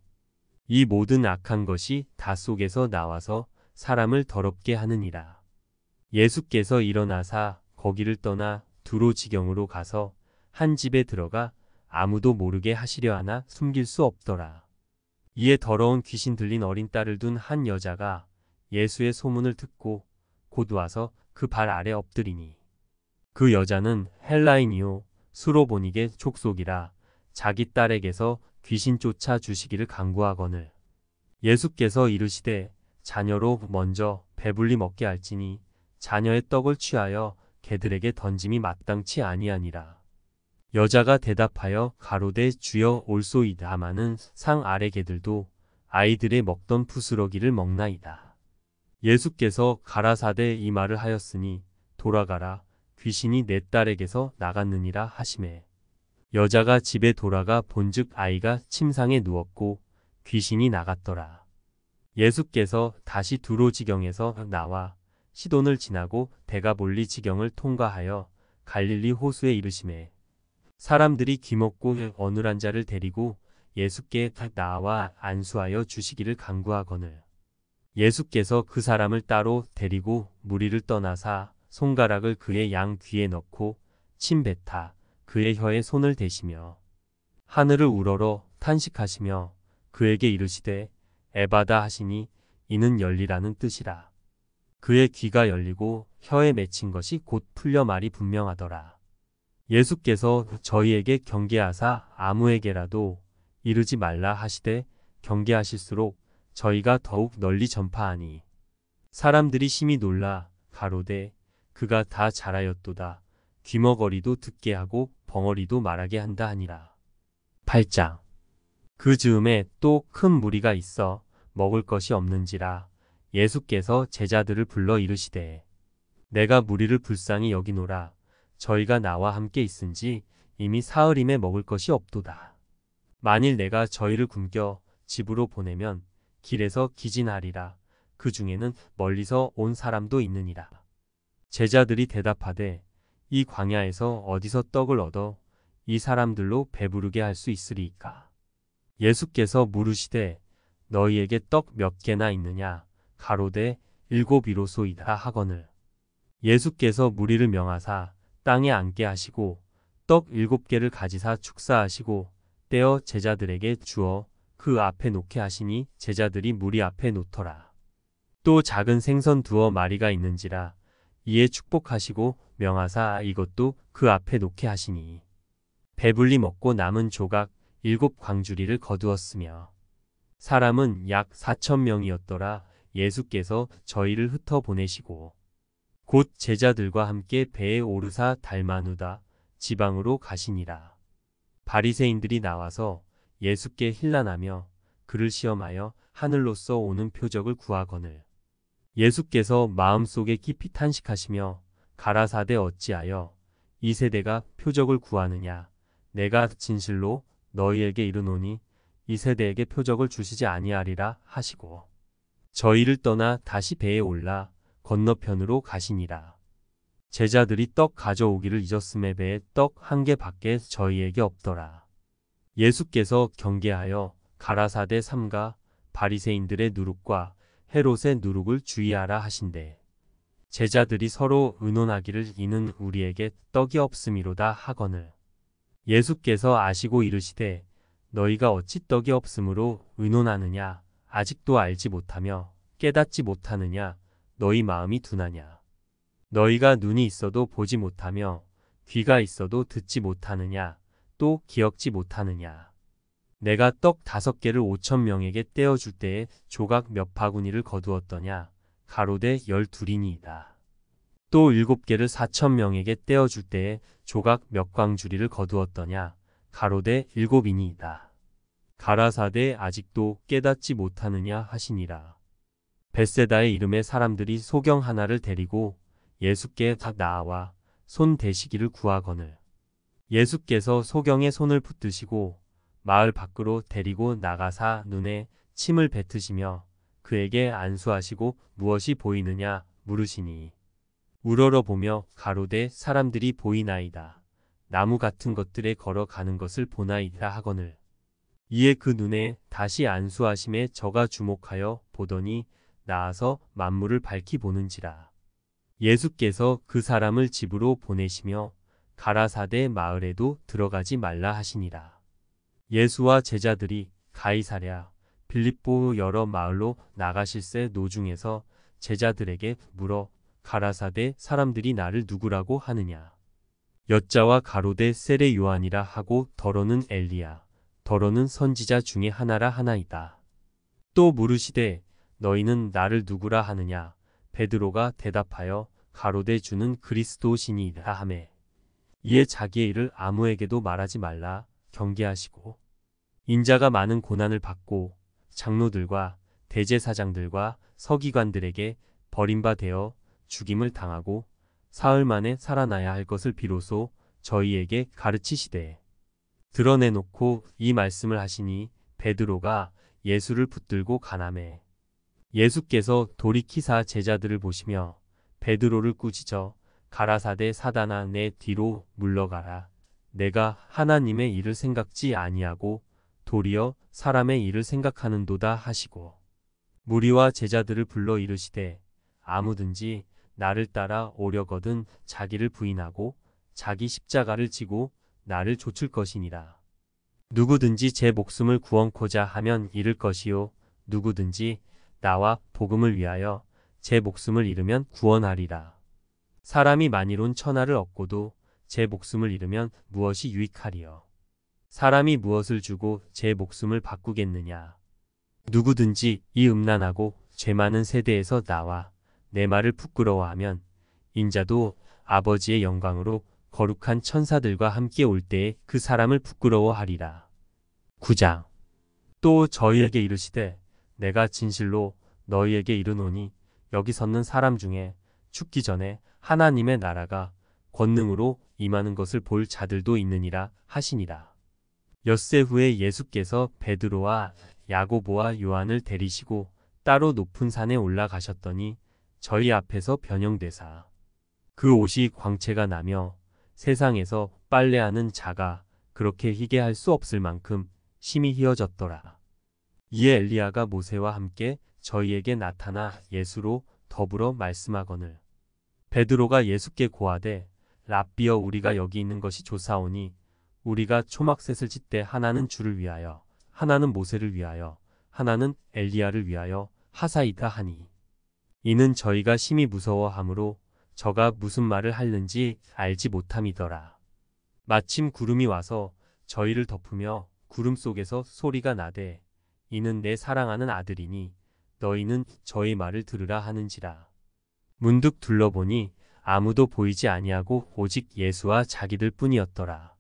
이 모든 악한 것이 다 속에서 나와서 사람을 더럽게 하느니라. 예수께서 일어나사 거기를 떠나 두로 지경으로 가서 한 집에 들어가 아무도 모르게 하시려 하나 숨길 수 없더라. 이에 더러운 귀신 들린 어린 딸을 둔 한 여자가 예수의 소문을 듣고 곧 와서 그 발 아래 엎드리니 그 여자는 헬라인이요 수로보니게 족속이라 자기 딸에게서 귀신 쫓아 주시기를 간구하거늘. 예수께서 이르시되 자녀로 먼저 배불리 먹게 할지니 자녀의 떡을 취하여 개들에게 던짐이 마땅치 아니하니라. 여자가 대답하여 가로되 주여 올소이다마는 상 아래 개들도 아이들의 먹던 부스러기를 먹나이다. 예수께서 가라사대 이 말을 하였으니 돌아가라 귀신이 내 딸에게서 나갔느니라 하시매 여자가 집에 돌아가 본즉 아이가 침상에 누웠고 귀신이 나갔더라. 예수께서 다시 두로지경에서 나와 시돈을 지나고 데가볼리 지경을 통과하여 갈릴리 호수에 이르시매 사람들이 귀먹고 어눌한 자를 데리고 예수께 나와 안수하여 주시기를 간구하거늘. 예수께서 그 사람을 따로 데리고 무리를 떠나사 손가락을 그의 양 귀에 넣고 침 뱉아 그의 혀에 손을 대시며 하늘을 우러러 탄식하시며 그에게 이르시되 에바다 하시니 이는 열리라는 뜻이라. 그의 귀가 열리고 혀에 맺힌 것이 곧 풀려 말이 분명하더라. 예수께서 저희에게 경계하사 아무에게라도 이르지 말라 하시되 경계하실수록 저희가 더욱 널리 전파하니 사람들이 심히 놀라 가로되 그가 다 잘하였도다. 귀머거리도 듣게 하고 벙어리도 말하게 한다 하니라. 8장. 그 즈음에 또 큰 무리가 있어 먹을 것이 없는지라 예수께서 제자들을 불러 이르시되 내가 무리를 불쌍히 여기노라. 저희가 나와 함께 있은지 이미 사흘임에 먹을 것이 없도다. 만일 내가 저희를 굶겨 집으로 보내면 길에서 기진하리라. 그 중에는 멀리서 온 사람도 있느니라. 제자들이 대답하되 이 광야에서 어디서 떡을 얻어 이 사람들로 배부르게 할 수 있으리이까. 예수께서 물으시되 너희에게 떡 몇 개나 있느냐. 가로되 7이로소이다 하거늘. 예수께서 무리를 명하사 땅에 앉게 하시고 떡 7개를 가지사 축사하시고 떼어 제자들에게 주어 그 앞에 놓게 하시니 제자들이 무리 앞에 놓더라. 또 작은 생선 2마리가 있는지라 이에 축복하시고 명하사 이것도 그 앞에 놓게 하시니 배불리 먹고 남은 조각 7광주리를 거두었으며 사람은 약 4,000명이었더라. 예수께서 저희를 흩어 보내시고 곧 제자들과 함께 배에 오르사 달마누다 지방으로 가시니라. 바리새인들이 나와서 예수께 힐난하며 그를 시험하여 하늘로서 오는 표적을 구하거늘. 예수께서 마음속에 깊이 탄식하시며 가라사대 어찌하여 이 세대가 표적을 구하느냐. 내가 진실로 너희에게 이르노니 이 세대에게 표적을 주시지 아니하리라 하시고 저희를 떠나 다시 배에 올라 건너편으로 가시니라. 제자들이 떡 가져오기를 잊었음에 배에 떡 1개 밖에 저희에게 없더라. 예수께서 경계하여 가라사대 삼가 바리새인들의 누룩과 헤롯의 누룩을 주의하라 하신대 제자들이 서로 의논하기를 이는 우리에게 떡이 없음이로다 하거늘. 예수께서 아시고 이르시되 너희가 어찌 떡이 없음으로 의논하느냐. 아직도 알지 못하며 깨닫지 못하느냐. 너희 마음이 둔하냐. 너희가 눈이 있어도 보지 못하며 귀가 있어도 듣지 못하느냐. 또 기억지 못하느냐. 내가 떡 5개를 5,000명에게 떼어줄 때에 조각 몇 바구니를 거두었더냐. 가로되 12이니이다. 또 7개를 4,000명에게 떼어줄 때에 조각 몇 광주리를 거두었더냐. 가로되 7이니이다. 가라사대 아직도 깨닫지 못하느냐 하시니라. 벳세다의 이름의 사람들이 소경 하나를 데리고 예수께 다 나아와 손 대시기를 구하거늘. 예수께서 소경의 손을 붙드시고 마을 밖으로 데리고 나가사 눈에 침을 뱉으시며 그에게 안수하시고 무엇이 보이느냐 물으시니 우러러 보며 가로되 사람들이 보이나이다. 나무 같은 것들에 걸어가는 것을 보나이다 하거늘. 이에 그 눈에 다시 안수하심에 저가 주목하여 보더니 나아서 만물을 밝히 보는지라. 예수께서 그 사람을 집으로 보내시며 가라사대 마을에도 들어가지 말라 하시니라. 예수와 제자들이 가이사랴 빌립보 여러 마을로 나가실새 노중에서 제자들에게 물어 가라사대 사람들이 나를 누구라고 하느냐. 여자와 가로되 세례 요한이라 하고 더러는 엘리야 더러는 선지자 중에 하나라 하나이다. 또 물으시되 너희는 나를 누구라 하느냐? 베드로가 대답하여 가로되 주는 그리스도시니이다 하매 이에 자기의 일을 아무에게도 말하지 말라 경계하시고 인자가 많은 고난을 받고 장로들과 대제사장들과 서기관들에게 버림받아 죽임을 당하고 사흘 만에 살아나야 할 것을 비로소 저희에게 가르치시되 드러내놓고 이 말씀을 하시니 베드로가 예수를 붙들고 가나매 예수께서 돌이키사 제자들을 보시며 베드로를 꾸짖어 가라사대 사단아 내 뒤로 물러가라. 내가 하나님의 일을 생각지 아니하고 도리어 사람의 일을 생각하는도다 하시고 무리와 제자들을 불러 이르시되 아무든지 나를 따라 오려거든 자기를 부인하고 자기 십자가를 지고 나를 좇을 것이니라. 누구든지 제 목숨을 구원코자 하면 잃을 것이요 누구든지 나와 복음을 위하여 제 목숨을 잃으면 구원하리라. 사람이 만일 천하를 얻고도 제 목숨을 잃으면 무엇이 유익하리요? 사람이 무엇을 주고 제 목숨을 바꾸겠느냐? 누구든지 이 음란하고 죄 많은 세대에서 나와 내 말을 부끄러워하면 인자도 아버지의 영광으로 거룩한 천사들과 함께 올 때에 그 사람을 부끄러워하리라. 9장. 또 저희에게 이르시되 내가 진실로 너희에게 이르노니 여기 섰는 사람 중에 죽기 전에 하나님의 나라가 권능으로 임하는 것을 볼 자들도 있느니라 하시니라. 엿새 후에 예수께서 베드로와 야고보와 요한을 데리시고 따로 높은 산에 올라가셨더니 저희 앞에서 변형되사 그 옷이 광채가 나며 세상에서 빨래하는 자가 그렇게 희게 할 수 없을 만큼 심히 희어졌더라. 이에 엘리야가 모세와 함께 저희에게 나타나 예수로 더불어 말씀하거늘 베드로가 예수께 고하되 랍비여 우리가 여기 있는 것이 좋사오니 우리가 초막셋을 짓되 하나는 주를 위하여 하나는 모세를 위하여 하나는 엘리야를 위하여 하사이다 하니 이는 저희가 심히 무서워하므로 저가 무슨 말을 하는지 알지 못함이더라. 마침 구름이 와서 저희를 덮으며 구름 속에서 소리가 나되 이는 내 사랑하는 아들이니 너희는 저의 말을 들으라 하는지라. 문득 둘러보니 아무도 보이지 아니하고 오직 예수와 자기들 뿐이었더라.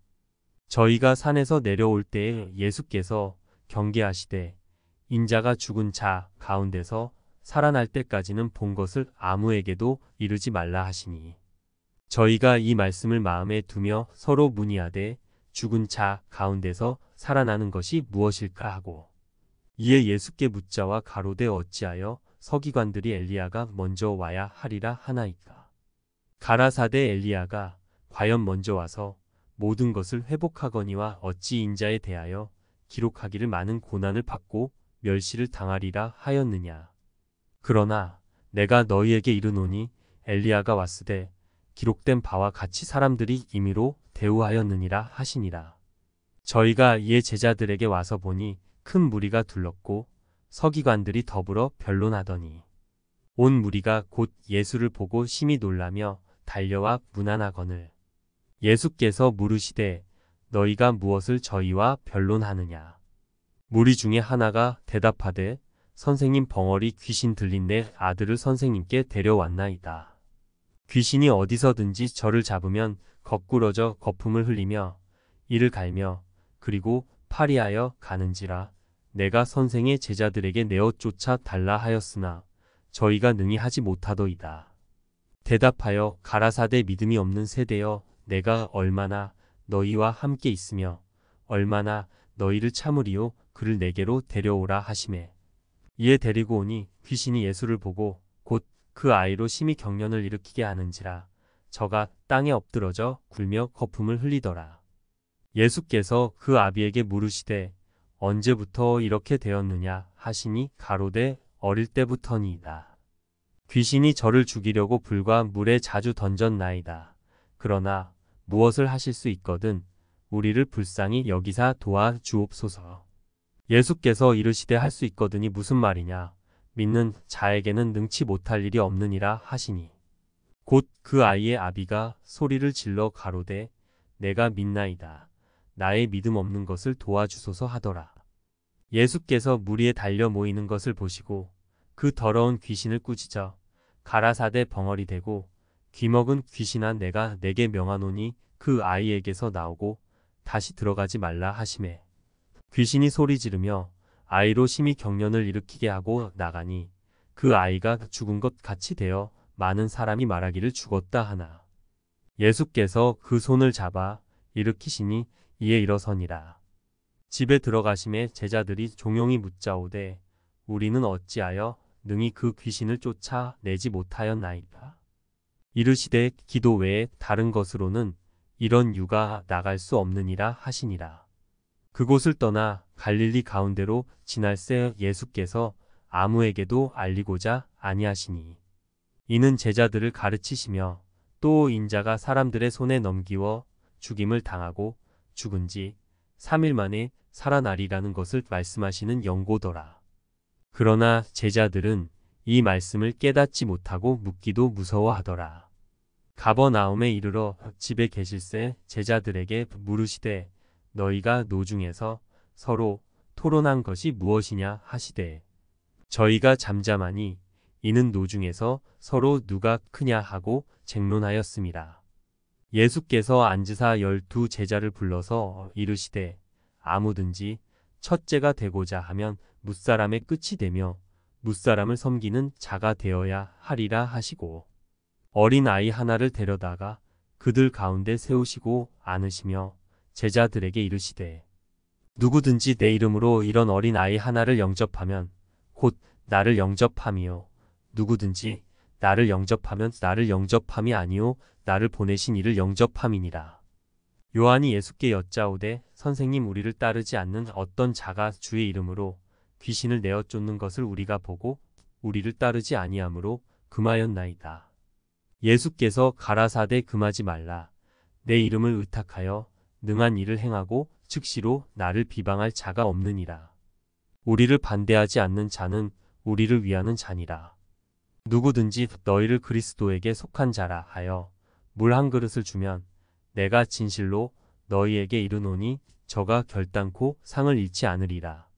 저희가 산에서 내려올 때에 예수께서 경계하시되 인자가 죽은 자 가운데서 살아날 때까지는 본 것을 아무에게도 이르지 말라 하시니 저희가 이 말씀을 마음에 두며 서로 문의하되 죽은 자 가운데서 살아나는 것이 무엇일까 하고 이에 예수께 묻자와 가로되 어찌하여 서기관들이 엘리야가 먼저 와야 하리라 하나이까. 가라사대 엘리야가 과연 먼저 와서 모든 것을 회복하거니와 어찌 인자에 대하여 기록하기를 많은 고난을 받고 멸시를 당하리라 하였느냐. 그러나 내가 너희에게 이르노니 엘리야가 왔으되 기록된 바와 같이 사람들이 임의로 대우하였느니라 하시니라. 저희가 이에 제자들에게 와서 보니 큰 무리가 둘렀고 서기관들이 더불어 변론하더니 온 무리가 곧 예수를 보고 심히 놀라며 달려와 문안하거늘 예수께서 물으시되 너희가 무엇을 저희와 변론하느냐. 무리 중에 하나가 대답하되 선생님 벙어리 귀신 들린 내 아들을 선생님께 데려왔나이다. 귀신이 어디서든지 저를 잡으면 거꾸러져 거품을 흘리며 이를 갈며 그리고 파리하여 가는지라. 내가 선생의 제자들에게 내어 쫓아 달라 하였으나 저희가 능히 하지 못하더이다. 대답하여 가라사대 믿음이 없는 세대여 내가 얼마나 너희와 함께 있으며 얼마나 너희를 참으리요 그를 내게로 데려오라 하시매 이에 데리고 오니 귀신이 예수를 보고 곧 그 아이로 심히 경련을 일으키게 하는지라. 저가 땅에 엎드러져 굴며 거품을 흘리더라. 예수께서 그 아비에게 물으시되 언제부터 이렇게 되었느냐 하시니 가로되 어릴 때부터니이다. 귀신이 저를 죽이려고 불과 물에 자주 던졌나이다. 그러나 무엇을 하실 수 있거든 우리를 불쌍히 여기사 도와 주옵소서. 예수께서 이르시되 할 수 있거든이 무슨 말이냐. 믿는 자에게는 능치 못할 일이 없느니라 하시니 곧 그 아이의 아비가 소리를 질러 가로되 내가 믿나이다. 나의 믿음 없는 것을 도와주소서 하더라. 예수께서 무리에 달려 모이는 것을 보시고 그 더러운 귀신을 꾸짖어 가라사대 벙어리 대고 귀먹은 귀신아 내가 내게 명하노니 그 아이에게서 나오고 다시 들어가지 말라 하시매 귀신이 소리 지르며 아이로 심히 경련을 일으키게 하고 나가니 그 아이가 죽은 것 같이 되어 많은 사람이 말하기를 죽었다 하나 예수께서 그 손을 잡아 일으키시니 이에 일어서니라. 집에 들어가심에 제자들이 종용이 묻자오되 우리는 어찌하여 능히 그 귀신을 쫓아내지 못하였나이까. 이르시되 기도 외에 다른 것으로는 이런 유가 나갈 수 없느니라 하시니라. 그곳을 떠나 갈릴리 가운데로 지날새 예수께서 아무에게도 알리고자 아니하시니 이는 제자들을 가르치시며 또 인자가 사람들의 손에 넘기워 죽임을 당하고 죽은 지 3일 만에 살아나리라는 것을 말씀하시는 연고더라. 그러나 제자들은 이 말씀을 깨닫지 못하고 묻기도 무서워하더라. 가버나움에 이르러 집에 계실새 제자들에게 물으시되 너희가 노중에서 서로 토론한 것이 무엇이냐 하시되 저희가 잠잠하니 이는 노중에서 서로 누가 크냐 하고 쟁론하였습니다. 예수께서 앉으사 12 제자를 불러서 이르시되 아무든지 첫째가 되고자 하면 뭇사람의 끝이 되며 뭇사람을 섬기는 자가 되어야 하리라 하시고 어린 아이 하나를 데려다가 그들 가운데 세우시고 안으시며 제자들에게 이르시되 누구든지 내 이름으로 이런 어린 아이 하나를 영접하면 곧 나를 영접함이요 누구든지 나를 영접하면 나를 영접함이 아니요 나를 보내신 이를 영접함이니라. 요한이 예수께 여짜오되 선생님 우리를 따르지 않는 어떤 자가 주의 이름으로 귀신을 내어 쫓는 것을 우리가 보고 우리를 따르지 아니하므로 금하였나이다. 예수께서 가라사대 금하지 말라. 내 이름을 의탁하여 능한 일을 행하고 즉시로 나를 비방할 자가 없느니라. 우리를 반대하지 않는 자는 우리를 위하는 자니라. 누구든지 너희를 그리스도에게 속한 자라 하여 물 한 그릇을 주면 내가 진실로 너희에게 이르노니 저가 결단코 상을 잃지 않으리라.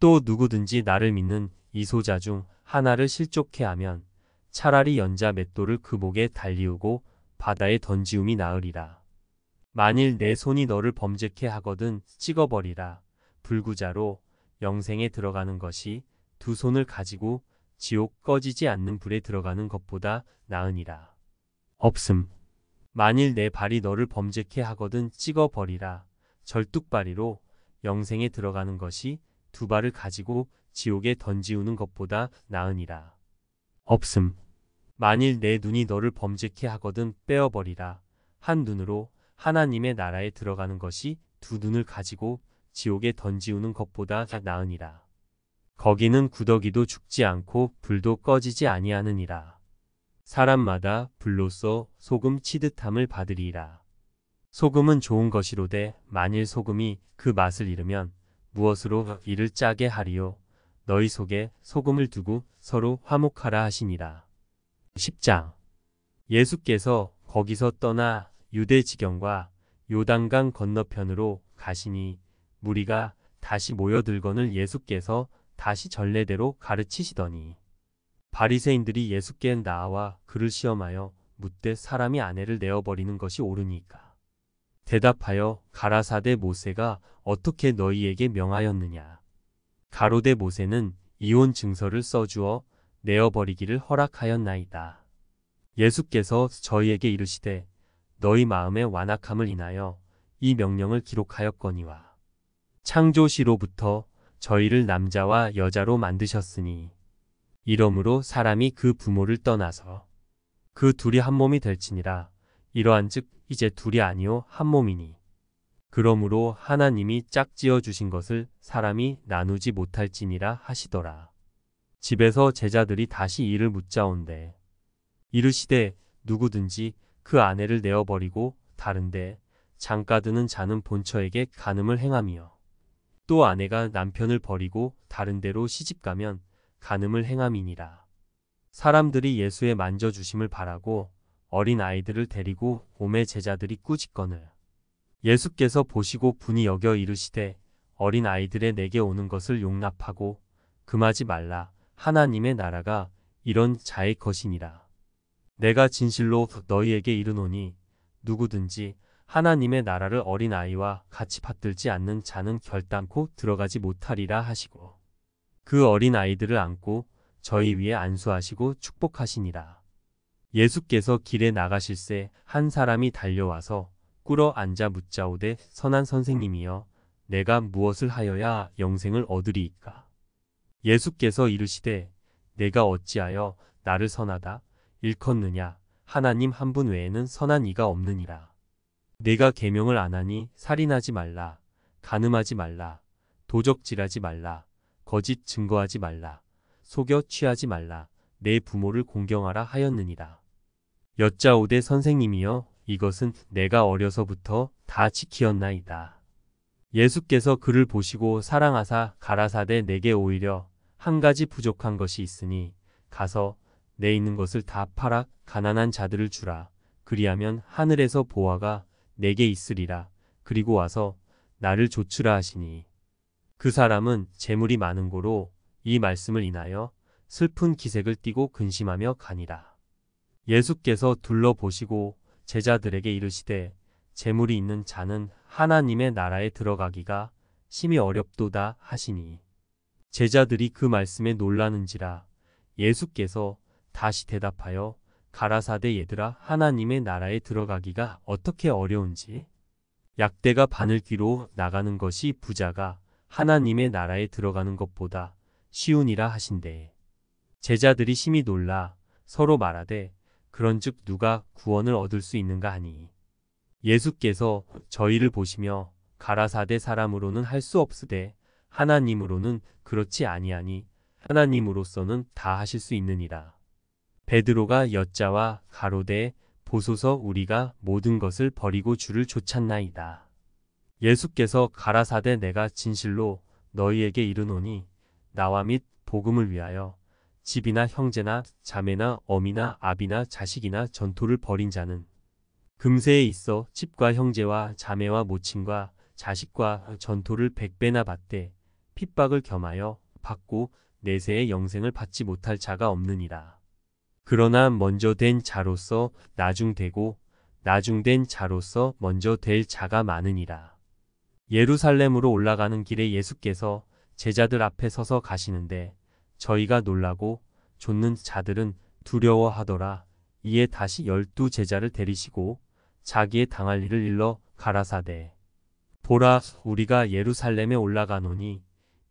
또 누구든지 나를 믿는 이소자 중 하나를 실족해 하면 차라리 연자 맷돌을 그 목에 달리우고 바다에 던지움이 나으리라. 만일 내 손이 너를 범죄케 하거든 찍어버리라. 불구자로 영생에 들어가는 것이 두 손을 가지고 지옥 꺼지지 않는 불에 들어가는 것보다 나으니라. 없음. 만일 내 발이 너를 범죄케 하거든 찍어버리라. 절뚝발이로 영생에 들어가는 것이 두 발을 가지고 지옥에 던지우는 것보다 나으니라. 없음. 만일 내 눈이 너를 범죄케 하거든 빼어버리라. 한 눈으로 하나님의 나라에 들어가는 것이 두 눈을 가지고 지옥에 던지우는 것보다 나으니라. 거기는 구더기도 죽지 않고 불도 꺼지지 아니하느니라. 사람마다 불로써 소금 치듯함을 받으리라. 소금은 좋은 것이로되 만일 소금이 그 맛을 잃으면 무엇으로 이를 짜게 하리요. 너희 속에 소금을 두고 서로 화목하라 하시니라. 10장. 예수께서 거기서 떠나 유대 지경과 요단강 건너편으로 가시니 무리가 다시 모여들거늘 예수께서 다시 전례대로 가르치시더니 바리새인들이 예수께 나와 그를 시험하여 묻되 사람이 아내를 내어버리는 것이 옳으니까 대답하여 가라사대 모세가 어떻게 너희에게 명하였느냐. 가로되 모세는 이혼 증서를 써주어 내어버리기를 허락하였나이다. 예수께서 저희에게 이르시되 너희 마음의 완악함을 인하여 이 명령을 기록하였거니와 창조시로부터 저희를 남자와 여자로 만드셨으니 이러므로 사람이 그 부모를 떠나서 그 둘이 한 몸이 될지니라. 이러한즉 이제 둘이 아니요 한 몸이니 그러므로 하나님이 짝지어 주신 것을 사람이 나누지 못할지니라 하시더라. 집에서 제자들이 다시 이를 묻자온대 이르시되 누구든지 그 아내를 내어버리고 다른데 장가드는 자는 본처에게 간음을 행함이요 또 아내가 남편을 버리고 다른 데로 시집가면 간음을 행함이니라. 사람들이 예수의 만져주심을 바라고 어린 아이들을 데리고 오매 제자들이 꾸짖거늘 예수께서 보시고 분이 여겨 이르시되 어린 아이들의 내게 오는 것을 용납하고 금하지 말라. 하나님의 나라가 이런 자의 것이니라. 내가 진실로 너희에게 이르노니 누구든지 하나님의 나라를 어린 아이와 같이 받들지 않는 자는 결단코 들어가지 못하리라 하시고 그 어린 아이들을 안고 저희 위에 안수하시고 축복하시니라. 예수께서 길에 나가실새 한 사람이 달려와서 꿇어 앉아 묻자오되 선한 선생님이여 내가 무엇을 하여야 영생을 얻으리이까? 예수께서 이르시되 내가 어찌하여 나를 선하다 일컫느냐? 하나님 한 분 외에는 선한 이가 없느니라. 내가 계명을 안 하니 살인하지 말라, 간음하지 말라, 도적질하지 말라, 거짓 증거하지 말라, 속여 취하지 말라, 내 부모를 공경하라 하였느니라. 여짜오되 선생님이여 이것은 내가 어려서부터 다 지키었나이다. 예수께서 그를 보시고 사랑하사 가라사대 내게 오히려 한 가지 부족한 것이 있으니 가서 내 있는 것을 다 팔아 가난한 자들을 주라. 그리하면 하늘에서 보화가 내게 있으리라. 그리고 와서 나를 좇으라 하시니 그 사람은 재물이 많은 고로 이 말씀을 인하여 슬픈 기색을 띠고 근심하며 가니라. 예수께서 둘러보시고 제자들에게 이르시되 재물이 있는 자는 하나님의 나라에 들어가기가 심히 어렵도다 하시니 제자들이 그 말씀에 놀라는지라. 예수께서 다시 대답하여 가라사대 얘들아 하나님의 나라에 들어가기가 어떻게 어려운지 약대가 바늘귀로 나가는 것이 부자가 하나님의 나라에 들어가는 것보다 쉬우니라 하신대. 제자들이 심히 놀라 서로 말하되 그런즉 누가 구원을 얻을 수 있는가 하니 예수께서 저희를 보시며 가라사대 사람으로는 할 수 없으되 하나님으로는 그렇지 아니하니 하나님으로서는 다 하실 수 있느니라. 베드로가 여짜와 가로되 보소서 우리가 모든 것을 버리고 주를 좇았나이다. 예수께서 가라사대 내가 진실로 너희에게 이르노니 나와 및 복음을 위하여 집이나 형제나 자매나 어미나 아비나 자식이나 전토를 벌인 자는 금세에 있어 집과 형제와 자매와 모친과 자식과 전토를 100배나 받되 핍박을 겸하여 받고 내세의 영생을 받지 못할 자가 없느니라. 그러나 먼저 된 자로서 나중되고 나중된 자로서 먼저 될 자가 많으니라. 예루살렘으로 올라가는 길에 예수께서 제자들 앞에 서서 가시는데 저희가 놀라고 좇는 자들은 두려워하더라. 이에 다시 12 제자를 데리시고 자기의 당할 일을 일러 가라사대 보라 우리가 예루살렘에 올라가노니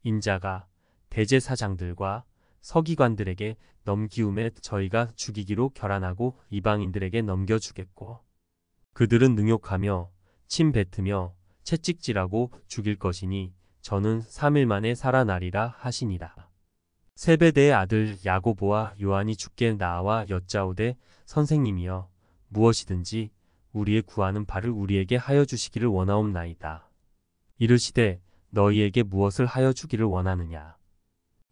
인자가 대제사장들과 서기관들에게 넘기움에 저희가 죽이기로 결안하고 이방인들에게 넘겨주겠고 그들은 능욕하며 침 뱉으며 채찍질하고 죽일 것이니 저는 3일 만에 살아나리라 하시니라. 세베대의 아들 야고보와 요한이 주께 나와 여짜오되 선생님이여 무엇이든지 우리의 구하는 바를 우리에게 하여 주시기를 원하옵나이다. 이르시되 너희에게 무엇을 하여 주기를 원하느냐.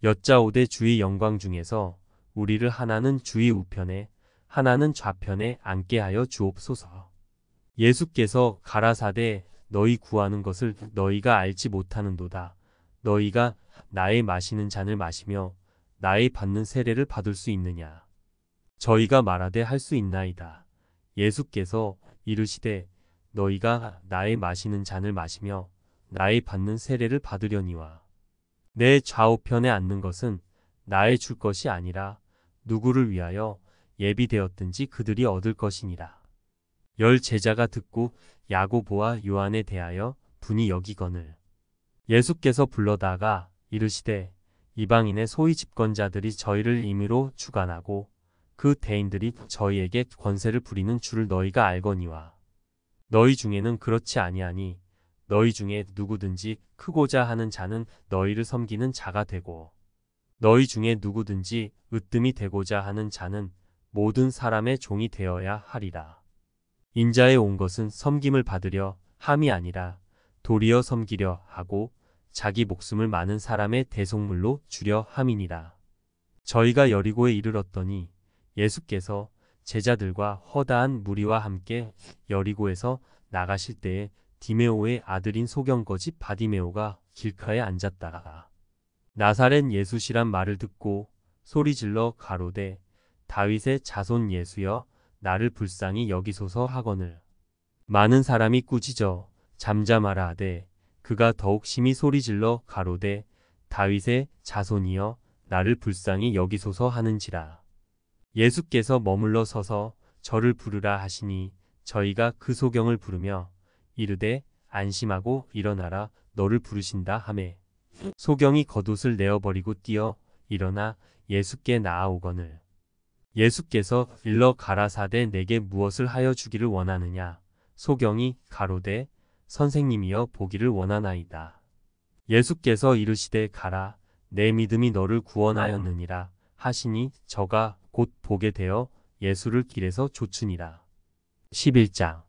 여짜오되 주의 영광 중에서 우리를 하나는 주의 우편에 하나는 좌편에 앉게 하여 주옵소서. 예수께서 가라사대 너희 구하는 것을 너희가 알지 못하는도다. 너희가 나의 마시는 잔을 마시며 나의 받는 세례를 받을 수 있느냐. 저희가 말하되 할 수 있나이다. 예수께서 이르시되 너희가 나의 마시는 잔을 마시며 나의 받는 세례를 받으려니와 내 좌우편에 앉는 것은 나의 줄 것이 아니라 누구를 위하여 예비되었든지 그들이 얻을 것이니라. 10 제자가 듣고 야고보와 요한에 대하여 분이 여기거늘 예수께서 불러다가 이르시되 이방인의 소위 집권자들이 저희를 임의로 주관하고 그 대인들이 저희에게 권세를 부리는 줄을 너희가 알거니와 너희 중에는 그렇지 아니하니 너희 중에 누구든지 크고자 하는 자는 너희를 섬기는 자가 되고 너희 중에 누구든지 으뜸이 되고자 하는 자는 모든 사람의 종이 되어야 하리라. 인자에 온 것은 섬김을 받으려 함이 아니라 도리어 섬기려 하고 자기 목숨을 많은 사람의 대속물로 주려 함이니라. 저희가 여리고에 이르렀더니 예수께서 제자들과 허다한 무리와 함께 여리고에서 나가실 때에 디메오의 아들인 소경거지 바디메오가 길가에 앉았다. 나사렛 예수시란 말을 듣고 소리질러 가로되 다윗의 자손 예수여 나를 불쌍히 여기소서 하거늘. 많은 사람이 꾸짖어 잠잠하라 하되 그가 더욱 심히 소리질러 가로되 다윗의 자손이여 나를 불쌍히 여기소서 하는지라. 예수께서 머물러 서서 저를 부르라 하시니 저희가 그 소경을 부르며 이르되 안심하고 일어나라 너를 부르신다 하매 소경이 겉옷을 내어버리고 뛰어 일어나 예수께 나아오거늘. 예수께서 일러 가라사대 내게 무엇을 하여 주기를 원하느냐. 소경이 가로되 선생님이여 보기를 원하나이다. 예수께서 이르시되 가라 내 믿음이 너를 구원하였느니라 하시니 저가 곧 보게 되어 예수를 길에서 쫓으니라. 11장.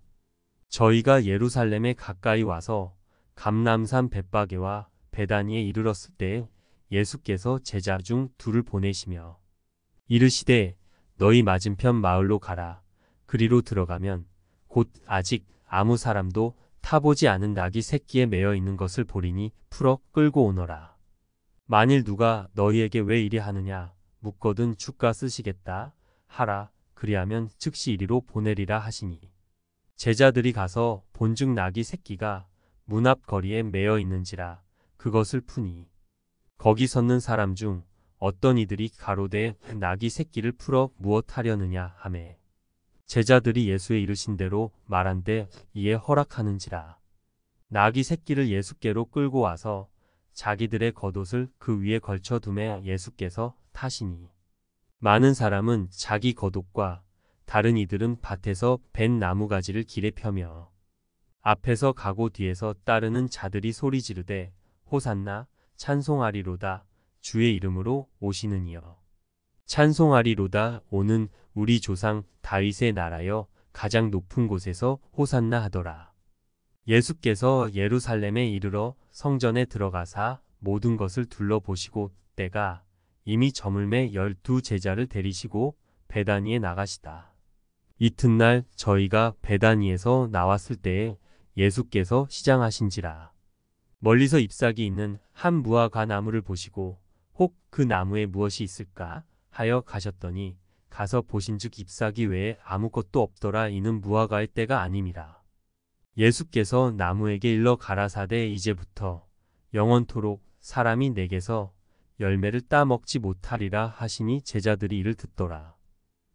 저희가 예루살렘에 가까이 와서 감람산 벳바게와 베다니에 이르렀을 때 예수께서 제자 중 둘을 보내시며 이르시되 너희 맞은편 마을로 가라. 그리로 들어가면 곧 아직 아무 사람도 타보지 않은 낙이 새끼에 매어 있는 것을 보리니 풀어 끌고 오너라. 만일 누가 너희에게 왜 이리 하느냐 묻거든 주가 쓰시겠다 하라. 그리하면 즉시 이리로 보내리라 하시니 제자들이 가서 본즉 낙이 새끼가 문 앞 거리에 매어 있는지라 그것을 푸니 거기 섰는 사람 중 어떤 이들이 가로되 낙이 새끼를 풀어 무엇 하려느냐 하매 제자들이 예수의 이르신 대로 말한데 이에 허락하는지라. 낙이 새끼를 예수께로 끌고 와서 자기들의 겉옷을 그 위에 걸쳐 두매 예수께서 타시니 많은 사람은 자기 겉옷과 다른 이들은 밭에서 벤 나무가지를 길에 펴며 앞에서 가고 뒤에서 따르는 자들이 소리 지르되 호산나 찬송하리로다 주의 이름으로 오시는 이여. 찬송하리로다 오는 우리 조상 다윗의 나라여 가장 높은 곳에서 호산나 하더라. 예수께서 예루살렘에 이르러 성전에 들어가사 모든 것을 둘러보시고 때가 이미 저물매 12 제자를 데리시고 베다니에 나가시다. 이튿날 저희가 베다니에서 나왔을 때에 예수께서 시장하신지라. 멀리서 잎사귀 있는 한 무화과 나무를 보시고 혹 그 나무에 무엇이 있을까 하여 가셨더니 가서 보신즉 잎사귀 외에 아무것도 없더라. 이는 무화과의 때가 아님이라. 예수께서 나무에게 일러 가라사대 이제부터 영원토록 사람이 내게서 열매를 따먹지 못하리라 하시니 제자들이 이를 듣더라.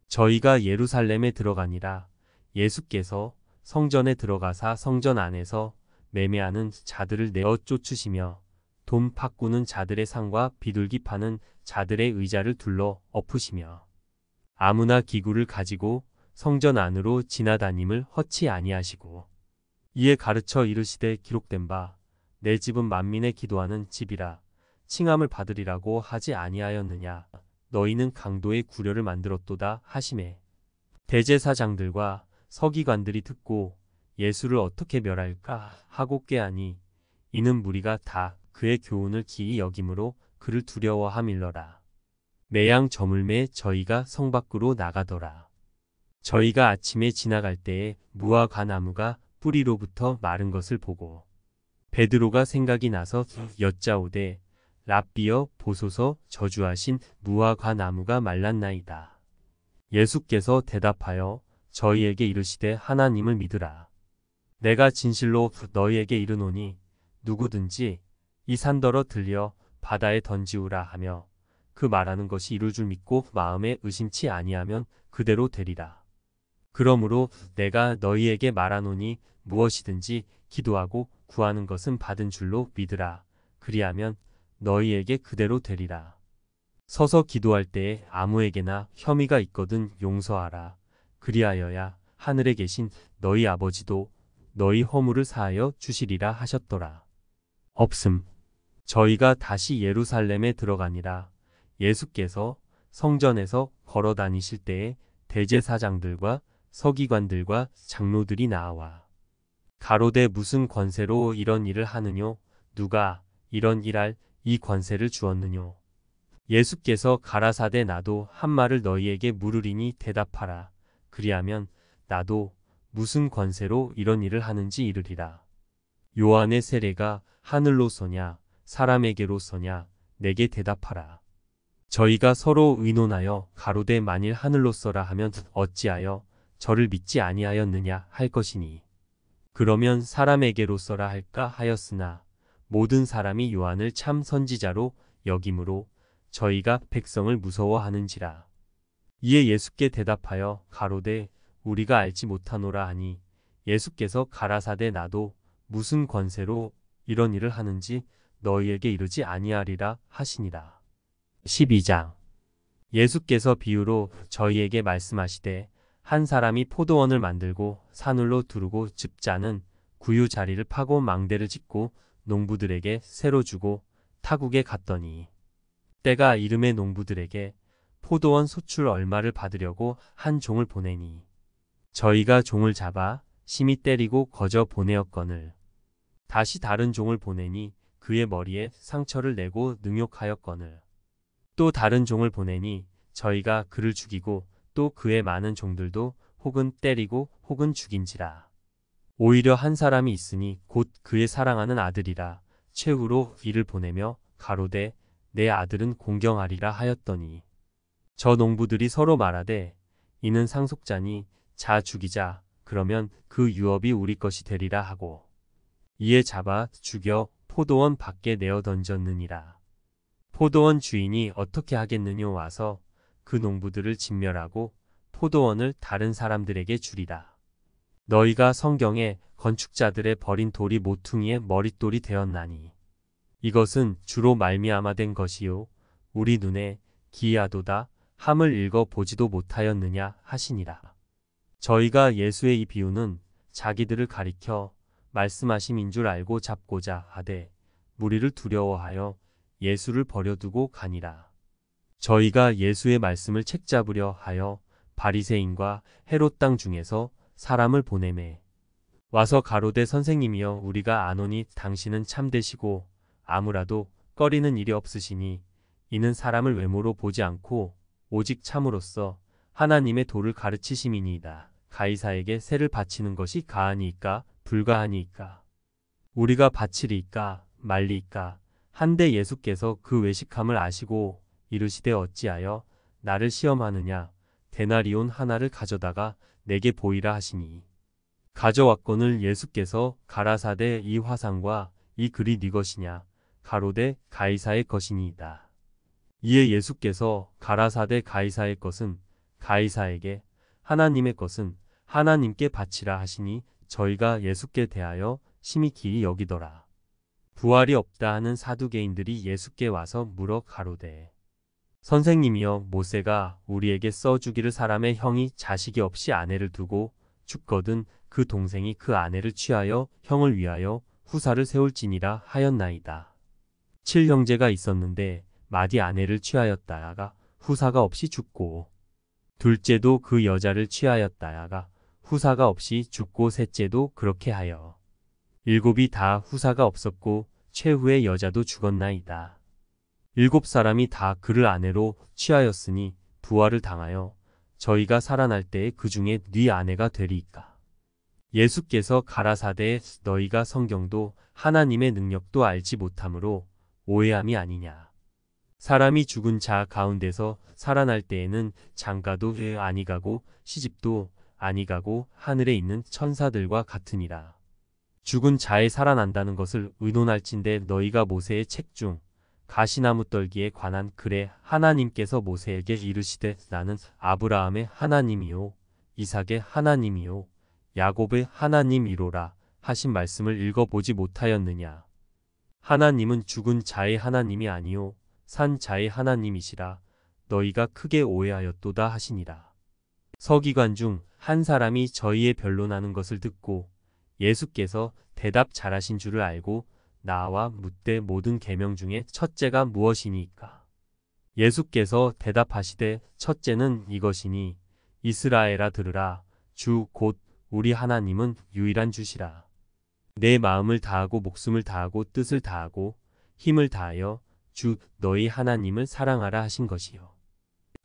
저희가 예루살렘에 들어가니라. 예수께서 성전에 들어가사 성전 안에서 매매하는 자들을 내어 쫓으시며 돈 바꾸는 자들의 상과 비둘기 파는 자들의 의자를 둘러 엎으시며 아무나 기구를 가지고 성전 안으로 지나다님을 허치 아니하시고 이에 가르쳐 이르시되 기록된 바 내 집은 만민의 기도하는 집이라 칭함을 받으리라고 하지 아니하였느냐. 너희는 강도의 구려를 만들었도다 하시매 대제사장들과 서기관들이 듣고 예수를 어떻게 멸할까 하고 꾀하니 이는 무리가 다 그의 교훈을 기이 여김으로 그를 두려워함일러라. 매양 저물매 저희가 성 밖으로 나가더라. 저희가 아침에 지나갈 때에 무화과 나무가 뿌리로부터 마른 것을 보고 베드로가 생각이 나서 여짜오되 랍비여 보소서 저주하신 무화과 나무가 말랐나이다. 예수께서 대답하여 저희에게 이르시되 하나님을 믿으라. 내가 진실로 너희에게 이르노니 누구든지 이 산더러 들려 바다에 던지우라 하며 그 말하는 것이 이룰 줄 믿고 마음에 의심치 아니하면 그대로 되리라. 그러므로 내가 너희에게 말하노니 무엇이든지 기도하고 구하는 것은 받은 줄로 믿으라. 그리하면 너희에게 그대로 되리라. 서서 기도할 때에 아무에게나 혐의가 있거든 용서하라. 그리하여야 하늘에 계신 너희 아버지도 너희 허물을 사하여 주시리라 하셨더라. 없음. 저희가 다시 예루살렘에 들어가니라. 예수께서 성전에서 걸어 다니실 때에 대제사장들과 서기관들과 장로들이 나와 가로되 무슨 권세로 이런 일을 하느뇨? 누가 이런 일할 이 권세를 주었느뇨? 예수께서 가라사대 나도 한 말을 너희에게 물으리니 대답하라. 그리하면 나도 무슨 권세로 이런 일을 하는지 이르리라. 요한의 세례가 하늘로서냐 사람에게로서냐 내게 대답하라. 저희가 서로 의논하여 가로되 만일 하늘로서라 하면 어찌하여 저를 믿지 아니하였느냐 할 것이니 그러면 사람에게로서라 할까 하였으나 모든 사람이 요한을 참 선지자로 여김으로 저희가 백성을 무서워하는지라. 이에 예수께 대답하여 가로되 우리가 알지 못하노라 하니 예수께서 가라사대 나도 무슨 권세로 이런 일을 하는지 너희에게 이르지 아니하리라 하시니라. 12장. 예수께서 비유로 저희에게 말씀하시되 한 사람이 포도원을 만들고 산울로 두르고 즙자는 구유 자리를 파고 망대를 짓고 농부들에게 새로 주고 타국에 갔더니 때가 이름에 농부들에게 포도원 소출 얼마를 받으려고 한 종을 보내니 저희가 종을 잡아 심히 때리고 거저 보내었거늘 다시 다른 종을 보내니 그의 머리에 상처를 내고 능욕하였거늘 또 다른 종을 보내니 저희가 그를 죽이고 또 그의 많은 종들도 혹은 때리고 혹은 죽인지라. 오히려 한 사람이 있으니 곧 그의 사랑하는 아들이라 최후로 이를 보내며 가로되 내 아들은 공경하리라 하였더니 저 농부들이 서로 말하되 이는 상속자니 자 죽이자 그러면 그 유업이 우리 것이 되리라 하고 이에 잡아 죽여 포도원 밖에 내어 던졌느니라. 포도원 주인이 어떻게 하겠느뇨 와서 그 농부들을 진멸하고 포도원을 다른 사람들에게 주리라. 너희가 성경에 건축자들의 버린 돌이 모퉁이의 머릿돌이 되었나니 이것은 주로 말미암아 된 것이요 우리 눈에 기이하도다 함을 읽어 보지도 못하였느냐 하시니라. 저희가 예수의 이 비유는 자기들을 가리켜 말씀하심인 줄 알고 잡고자 하되 무리를 두려워하여 예수를 버려두고 가니라. 저희가 예수의 말씀을 책잡으려 하여 바리새인과 헤롯 땅 중에서 사람을 보내매 와서 가로되 선생님이여 우리가 아노니 당신은 참되시고 아무라도 꺼리는 일이 없으시니 이는 사람을 외모로 보지 않고 오직 참으로써 하나님의 도를 가르치심이니이다. 가이사에게 세를 바치는 것이 가하니이까 불가하니이까 우리가 바치리이까 말리이까 한데 예수께서 그 외식함을 아시고 이르시되 어찌하여 나를 시험하느냐 데나리온 하나를 가져다가 내게 보이라 하시니 가져왔거늘 예수께서 가라사대 이 화상과 이 글이 네 것이냐 가로되 가이사의 것이니이다. 이에 예수께서 가라사대 가이사의 것은 가이사에게 하나님의 것은 하나님께 바치라 하시니 저희가 예수께 대하여 심히 기이 여기더라. 부활이 없다 하는 사두개인들이 예수께 와서 물어 가로되 선생님이여 모세가 우리에게 써주기를 사람의 형이 자식이 없이 아내를 두고 죽거든 그 동생이 그 아내를 취하여 형을 위하여 후사를 세울지니라 하였나이다. 7형제가 있었는데 맏이 아내를 취하였다가 후사가 없이 죽고 둘째도 그 여자를 취하였다가 후사가 없이 죽고 셋째도 그렇게 하여 7이 다 후사가 없었고 최후의 여자도 죽었나이다. 7사람이 다 그를 아내로 취하였으니 부활을 당하여 저희가 살아날 때에 그 중에 네 아내가 되리이까. 예수께서 가라사대 너희가 성경도 하나님의 능력도 알지 못함으로 오해함이 아니냐. 사람이 죽은 자 가운데서 살아날 때에는 장가도 아니 가고 시집도 아니 가고 하늘에 있는 천사들과 같으니라. 죽은 자에 살아난다는 것을 의논할진대 너희가 모세의 책 중 가시나무 떨기에 관한 글에 하나님께서 모세에게 이르시되 나는 아브라함의 하나님이요 이삭의 하나님이요 야곱의 하나님이로라 하신 말씀을 읽어보지 못하였느냐. 하나님은 죽은 자의 하나님이 아니요 산 자의 하나님이시라 너희가 크게 오해하였도다 하시니라. 서기관 중 한 사람이 저희의 변론하는 것을 듣고 예수께서 대답 잘하신 줄을 알고 나와 묻되 모든 계명 중에 첫째가 무엇이니까? 예수께서 대답하시되 첫째는 이것이니 이스라엘아 들으라 주 곧 우리 하나님은 유일한 주시라. 내 마음을 다하고 목숨을 다하고 뜻을 다하고 힘을 다하여 주 너희 하나님을 사랑하라 하신 것이요.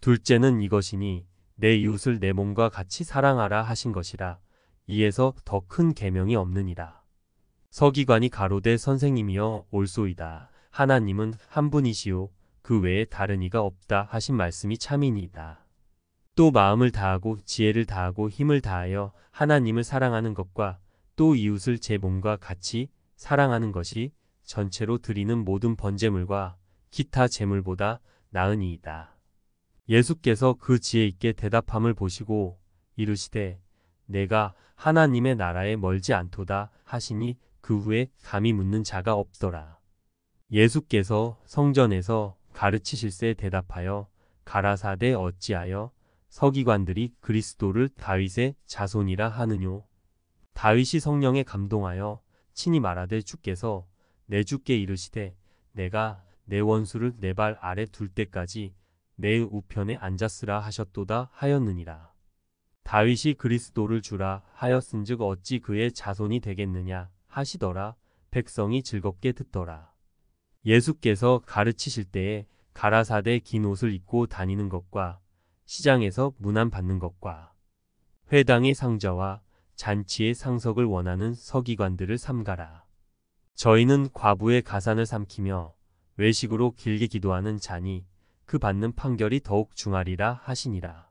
둘째는 이것이니 내 이웃을 내 몸과 같이 사랑하라 하신 것이라. 이에서 더 큰 계명이 없느니라. 서기관이 가로되 선생님이여 옳소이다. 하나님은 한 분이시요 그 외에 다른 이가 없다 하신 말씀이 참이니이다. 또 마음을 다하고 지혜를 다하고 힘을 다하여 하나님을 사랑하는 것과 또 이웃을 제 몸과 같이 사랑하는 것이 전체로 드리는 모든 번제물과 기타 제물보다 나으니이다. 예수께서 그 지혜 있게 대답함을 보시고 이르시되 내가 하나님의 나라에 멀지 않도다 하시니 그 후에 감히 묻는 자가 없더라. 예수께서 성전에서 가르치실세 대답하여 가라사대 어찌하여 서기관들이 그리스도를 다윗의 자손이라 하느뇨. 다윗이 성령에 감동하여 친히 말하되 주께서 내 주께 이르시되 내가 내 원수를 내 발 아래 둘 때까지 내 우편에 앉았으라 하셨도다 하였느니라. 다윗이 그리스도를 주라 하였은즉 어찌 그의 자손이 되겠느냐 하시더라. 백성이 즐겁게 듣더라. 예수께서 가르치실 때에 가라사대 긴 옷을 입고 다니는 것과 시장에서 문안 받는 것과 회당의 상좌와 잔치의 상석을 원하는 서기관들을 삼가라. 저희는 과부의 가산을 삼키며 외식으로 길게 기도하는 자니 그 받는 판결이 더욱 중하리라 하시니라.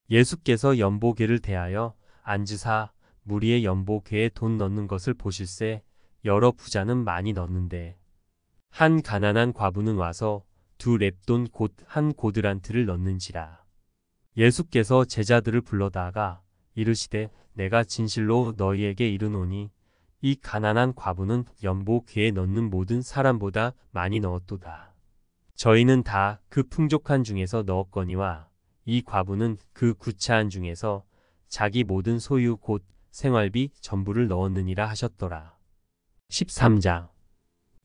예수께서 연보궤를 대하여 앉으사 무리의 연보궤에 돈 넣는 것을 보실세 여러 부자는 많이 넣는데 한 가난한 과부는 와서 두 렙돈 곧 한 고드란트를 넣는지라. 예수께서 제자들을 불러다가 이르시되 내가 진실로 너희에게 이르노니 이 가난한 과부는 연보궤에 넣는 모든 사람보다 많이 넣었도다. 저희는 다 그 풍족한 중에서 넣었거니와 이 과부는 그 구차한 중에서 자기 모든 소유 곧 생활비 전부를 넣었느니라 하셨더라. 13장.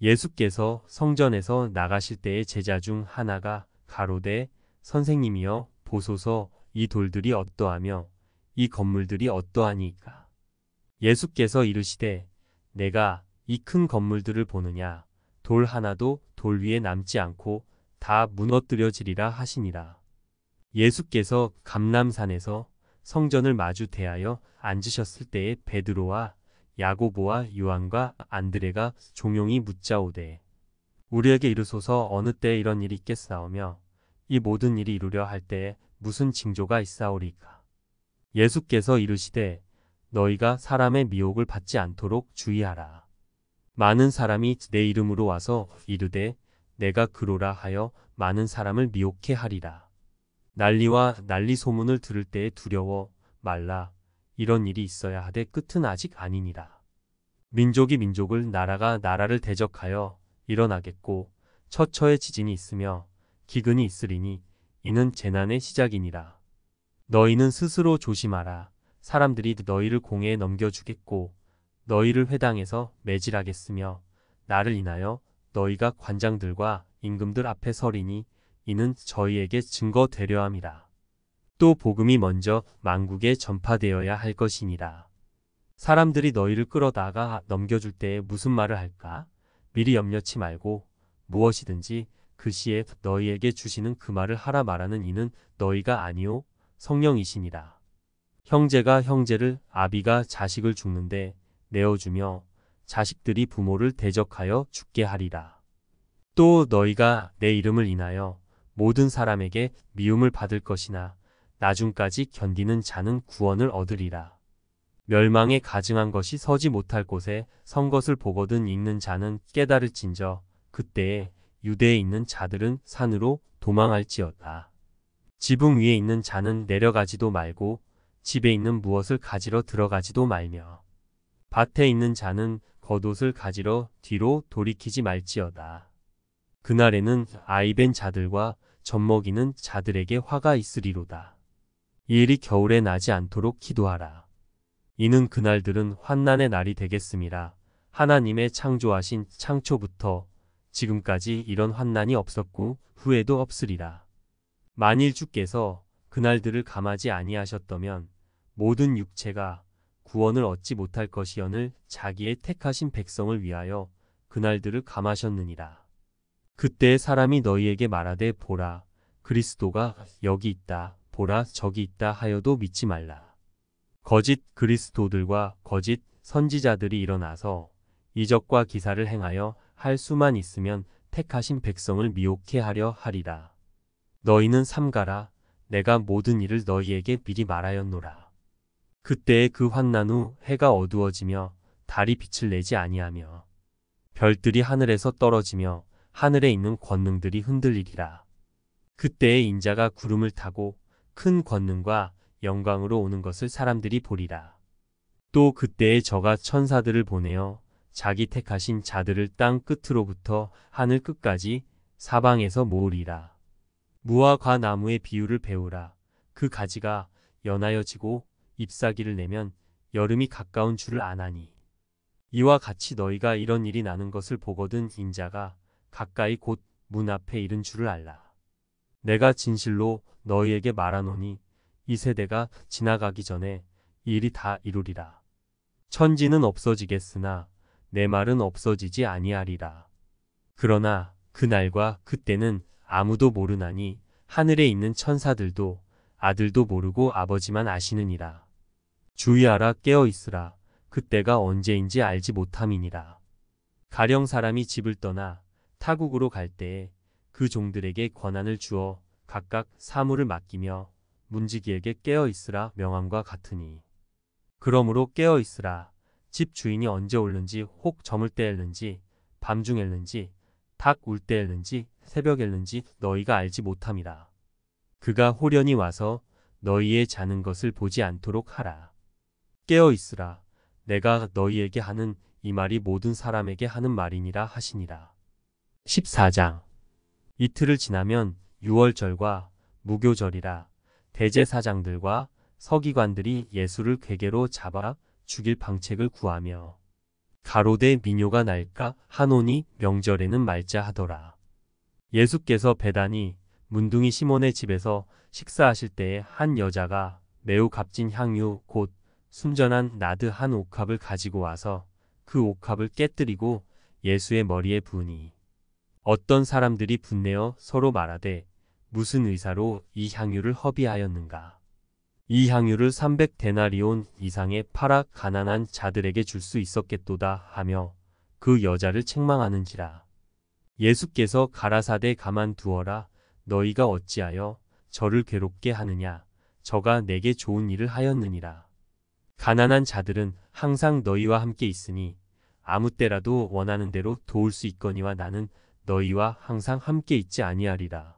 예수께서 성전에서 나가실 때의 제자 중 하나가 가로되 선생님이여 보소서 이 돌들이 어떠하며 이 건물들이 어떠하니이까. 예수께서 이르시되 내가 이 큰 건물들을 보느냐. 돌 하나도 돌 위에 남지 않고 다 무너뜨려지리라 하시니라. 예수께서 감람산에서 성전을 마주 대하여 앉으셨을 때에 베드로와 야고보와 요한과 안드레가 종용이 묻자오되 우리에게 이르소서 어느 때에 이런 일이 있겠사오며 이 모든 일이 이루려 할 때에 무슨 징조가 있사오리까. 예수께서 이르시되 너희가 사람의 미혹을 받지 않도록 주의하라. 많은 사람이 내 이름으로 와서 이르되 내가 그로라 하여 많은 사람을 미혹해 하리라. 난리와 난리 소문을 들을 때에 두려워 말라. 이런 일이 있어야 하되 끝은 아직 아니니라. 민족이 민족을 나라가 나라를 대적하여 일어나겠고 처처의 지진이 있으며 기근이 있으리니 이는 재난의 시작이니라. 너희는 스스로 조심하라. 사람들이 너희를 공회에 넘겨주겠고 너희를 회당에서 매질하겠으며 나를 인하여 너희가 관장들과 임금들 앞에 서리니 이는 저희에게 증거 되려 함이라. 또 복음이 먼저 만국에 전파되어야 할 것이니라. 사람들이 너희를 끌어다가 넘겨줄 때에 무슨 말을 할까? 미리 염려치 말고 무엇이든지 그 시에 너희에게 주시는 그 말을 하라 말하는 이는 너희가 아니요 성령이시니라. 형제가 형제를 아비가 자식을 죽는데 내어주며 자식들이 부모를 대적하여 죽게 하리라. 또 너희가 내 이름을 인하여 모든 사람에게 미움을 받을 것이나 나중까지 견디는 자는 구원을 얻으리라. 멸망에 가증한 것이 서지 못할 곳에 선 것을 보거든 읽는 자는 깨달을진저 그때에 유대에 있는 자들은 산으로 도망할지어다. 지붕 위에 있는 자는 내려가지도 말고 집에 있는 무엇을 가지러 들어가지도 말며 밭에 있는 자는 겉옷을 가지러 뒤로 돌이키지 말지어다. 그날에는 아이벤 자들과 젖먹이는 자들에게 화가 있으리로다. 이 일이 겨울에 나지 않도록 기도하라. 이는 그날들은 환난의 날이 되겠음이라. 하나님의 창조하신 창초부터 지금까지 이런 환난이 없었고 후에도 없으리라. 만일 주께서 그날들을 감하지 아니하셨다면 모든 육체가 구원을 얻지 못할 것이오늘 자기의 택하신 백성을 위하여 그날들을 감하셨느니라. 그때 사람이 너희에게 말하되 보라 그리스도가 여기 있다 보라 저기 있다 하여도 믿지 말라. 거짓 그리스도들과 거짓 선지자들이 일어나서 이적과 기사를 행하여 할 수만 있으면 택하신 백성을 미혹해 하려 하리라. 너희는 삼가라. 내가 모든 일을 너희에게 미리 말하였노라. 그때에 그 환난 후 해가 어두워지며 달이 빛을 내지 아니하며 별들이 하늘에서 떨어지며 하늘에 있는 권능들이 흔들리리라. 그때에 인자가 구름을 타고 큰 권능과 영광으로 오는 것을 사람들이 보리라. 또 그때에 저가 천사들을 보내어 자기 택하신 자들을 땅 끝으로부터 하늘 끝까지 사방에서 모으리라. 무화 과나무의 비유를 배우라. 그 가지가 연하여 지고 잎사귀를 내면 여름이 가까운 줄을 아나니 이와 같이 너희가 이런 일이 나는 것을 보거든 인자가 가까이 곧 문 앞에 이른 줄을 알라. 내가 진실로 너희에게 말하노니 이 세대가 지나가기 전에 이 일이 다 이루리라. 천지는 없어지겠으나 내 말은 없어지지 아니하리라. 그러나 그날과 그때는 아무도 모르나니 하늘에 있는 천사들도 아들도 모르고 아버지만 아시느니라. 주의하라. 깨어 있으라. 그때가 언제인지 알지 못함이니라. 가령 사람이 집을 떠나 타국으로 갈 때에 그 종들에게 권한을 주어 각각 사물을 맡기며 문지기에게 깨어 있으라 명함과 같으니 그러므로 깨어 있으라. 집 주인이 언제 올는지 혹 저물 때엘는지 밤중엘는지 닭 울 때엘는지 새벽엘는지 너희가 알지 못함이라. 그가 호련히 와서 너희의 자는 것을 보지 않도록 하라. 깨어 있으라. 내가 너희에게 하는 이 말이 모든 사람에게 하는 말이니라 하시니라. 14장. 이틀을 지나면 유월절과 무교절이라. 대제사장들과 서기관들이 예수를 궤계로 잡아 죽일 방책을 구하며 가로되 민요가 날까 하노니 명절에는 말자 하더라. 예수께서 베다니 문둥이 시몬의 집에서 식사하실 때에 한 여자가 매우 값진 향유 곧 순전한 나드 한 옥합을 가지고 와서 그 옥합을 깨뜨리고 예수의 머리에 부으니 어떤 사람들이 분내어 서로 말하되 무슨 의사로 이 향유를 허비하였는가. 이 향유를 300데나리온 이상에 팔아 가난한 자들에게 줄 수 있었겠도다 하며 그 여자를 책망하는지라. 예수께서 가라사대 가만두어라. 너희가 어찌하여 저를 괴롭게 하느냐. 저가 내게 좋은 일을 하였느니라. 가난한 자들은 항상 너희와 함께 있으니 아무 때라도 원하는 대로 도울 수 있거니와 나는 너희와 항상 함께 있지 아니하리라.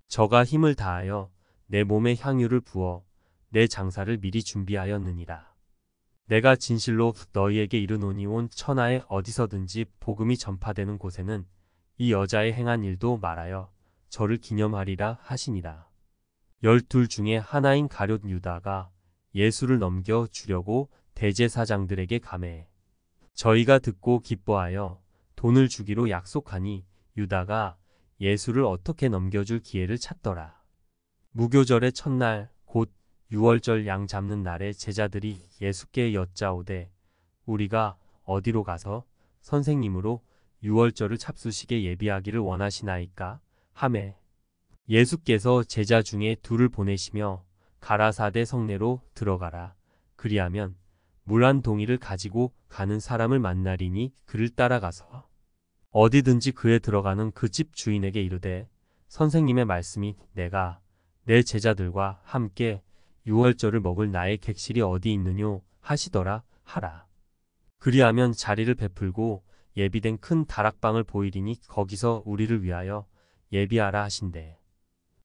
저가 힘을 다하여 내 몸에 향유를 부어 내 장사를 미리 준비하였느니라. 내가 진실로 너희에게 이르노니 온 천하에 어디서든지 복음이 전파되는 곳에는 이 여자의 행한 일도 말하여 저를 기념하리라 하시니라. 12 중에 하나인 가룟 유다가 예수를 넘겨 주려고 대제사장들에게 가매 저희가 듣고 기뻐하여 돈을 주기로 약속하니 유다가 예수를 어떻게 넘겨줄 기회를 찾더라. 무교절의 첫날 곧 유월절 양 잡는 날에 제자들이 예수께 여짜오되 우리가 어디로 가서 선생님으로 유월절을 잡수시게 예비하기를 원하시나이까 하매 예수께서 제자 중에 둘을 보내시며 가라사대 성내로 들어가라. 그리하면 물 한 동이를 가지고 가는 사람을 만나리니 그를 따라가서 어디든지 그에 들어가는 그 집 주인에게 이르되 선생님의 말씀이 내가 내 제자들과 함께 유월절을 먹을 나의 객실이 어디 있느뇨 하시더라 하라. 그리하면 자리를 베풀고 예비된 큰 다락방을 보이리니 거기서 우리를 위하여 예비하라 하신대.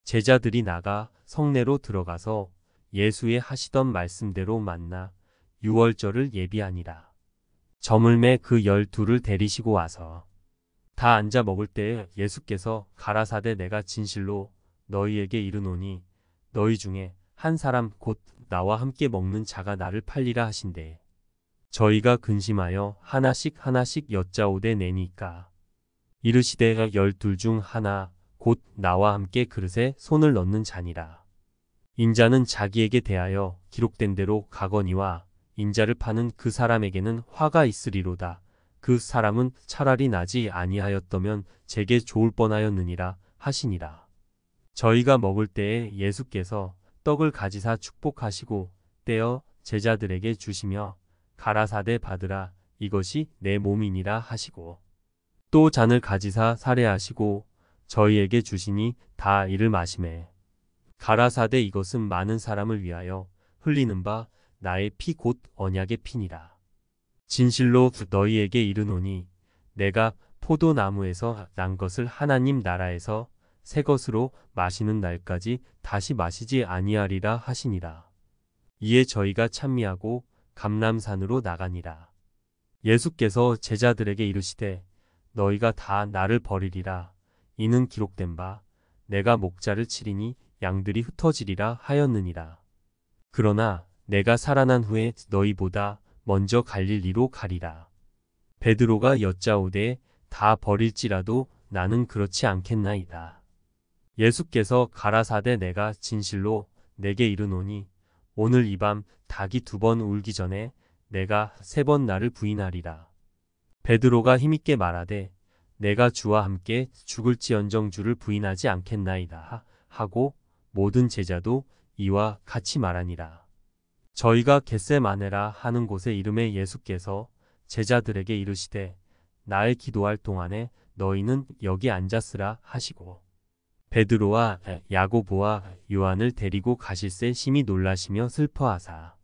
제자들이 나가 성내로 들어가서 예수의 하시던 말씀대로 만나 유월절을 예비하니라. 저물매 그 12를 데리시고 와서 다 앉아 먹을 때에 예수께서 가라사대 내가 진실로 너희에게 이르노니 너희 중에 한 사람 곧 나와 함께 먹는 자가 나를 팔리라 하신대. 저희가 근심하여 하나씩 여짜오되 내니까 이르시되 12 중 하나 곧 나와 함께 그릇에 손을 넣는 자니라. 인자는 자기에게 대하여 기록된 대로 가거니와 인자를 파는 그 사람에게는 화가 있으리로다. 그 사람은 차라리 나지 아니하였더면 제게 좋을 뻔하였느니라 하시니라. 저희가 먹을 때에 예수께서 떡을 가지사 축복하시고 떼어 제자들에게 주시며 가라사대 받으라 이것이 내 몸이니라 하시고 또 잔을 가지사 살해하시고 저희에게 주시니 다 이를 마시매 가라사대 이것은 많은 사람을 위하여 흘리는 바 나의 피 곧 언약의 피니라. 진실로 너희에게 이르노니 내가 포도나무에서 난 것을 하나님 나라에서 새 것으로 마시는 날까지 다시 마시지 아니하리라 하시니라. 이에 저희가 찬미하고 감람산으로 나가니라. 예수께서 제자들에게 이르시되 너희가 다 나를 버리리라. 이는 기록된 바 내가 목자를 치리니 양들이 흩어지리라 하였느니라. 그러나 내가 살아난 후에 너희보다 먼저 갈릴리로 가리라. 베드로가 여짜오되 다 버릴지라도 나는 그렇지 않겠나이다. 예수께서 가라사대 내가 진실로 내게 이르노니 오늘 이 밤 닭이 2번 울기 전에 내가 3번 나를 부인하리라. 베드로가 힘있게 말하되 내가 주와 함께 죽을지언정 주를 부인하지 않겠나이다 하고 모든 제자도 이와 같이 말하니라. 저희가 겟세마네라 하는 곳에 이름에 예수께서 제자들에게 이르시되 나의 기도할 동안에 너희는 여기 앉았으라 하시고 베드로와 야고보와 요한을 데리고 가실새 심히 놀라시며 슬퍼하사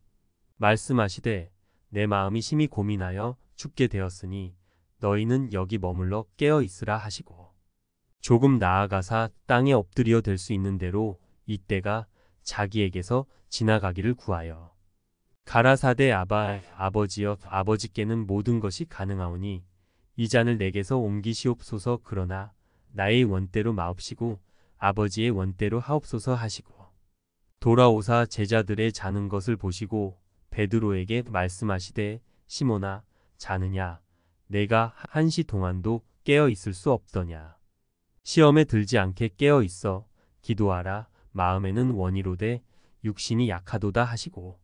말씀하시되 내 마음이 심히 고민하여 죽게 되었으니 너희는 여기 머물러 깨어 있으라 하시고 조금 나아가사 땅에 엎드려 될 수 있는 대로 이때가 자기에게서 지나가기를 구하여 가라사대 아버지여 아버지께는 모든 것이 가능하오니 이 잔을 내게서 옮기시옵소서. 그러나 나의 원대로 마옵시고 아버지의 원대로 하옵소서 하시고 돌아오사 제자들의 자는 것을 보시고 베드로에게 말씀하시되 시몬아 자느냐 내가 1시 동안도 깨어 있을 수 없더냐. 시험에 들지 않게 깨어 있어 기도하라. 마음에는 원이로되 육신이 약하도다 하시고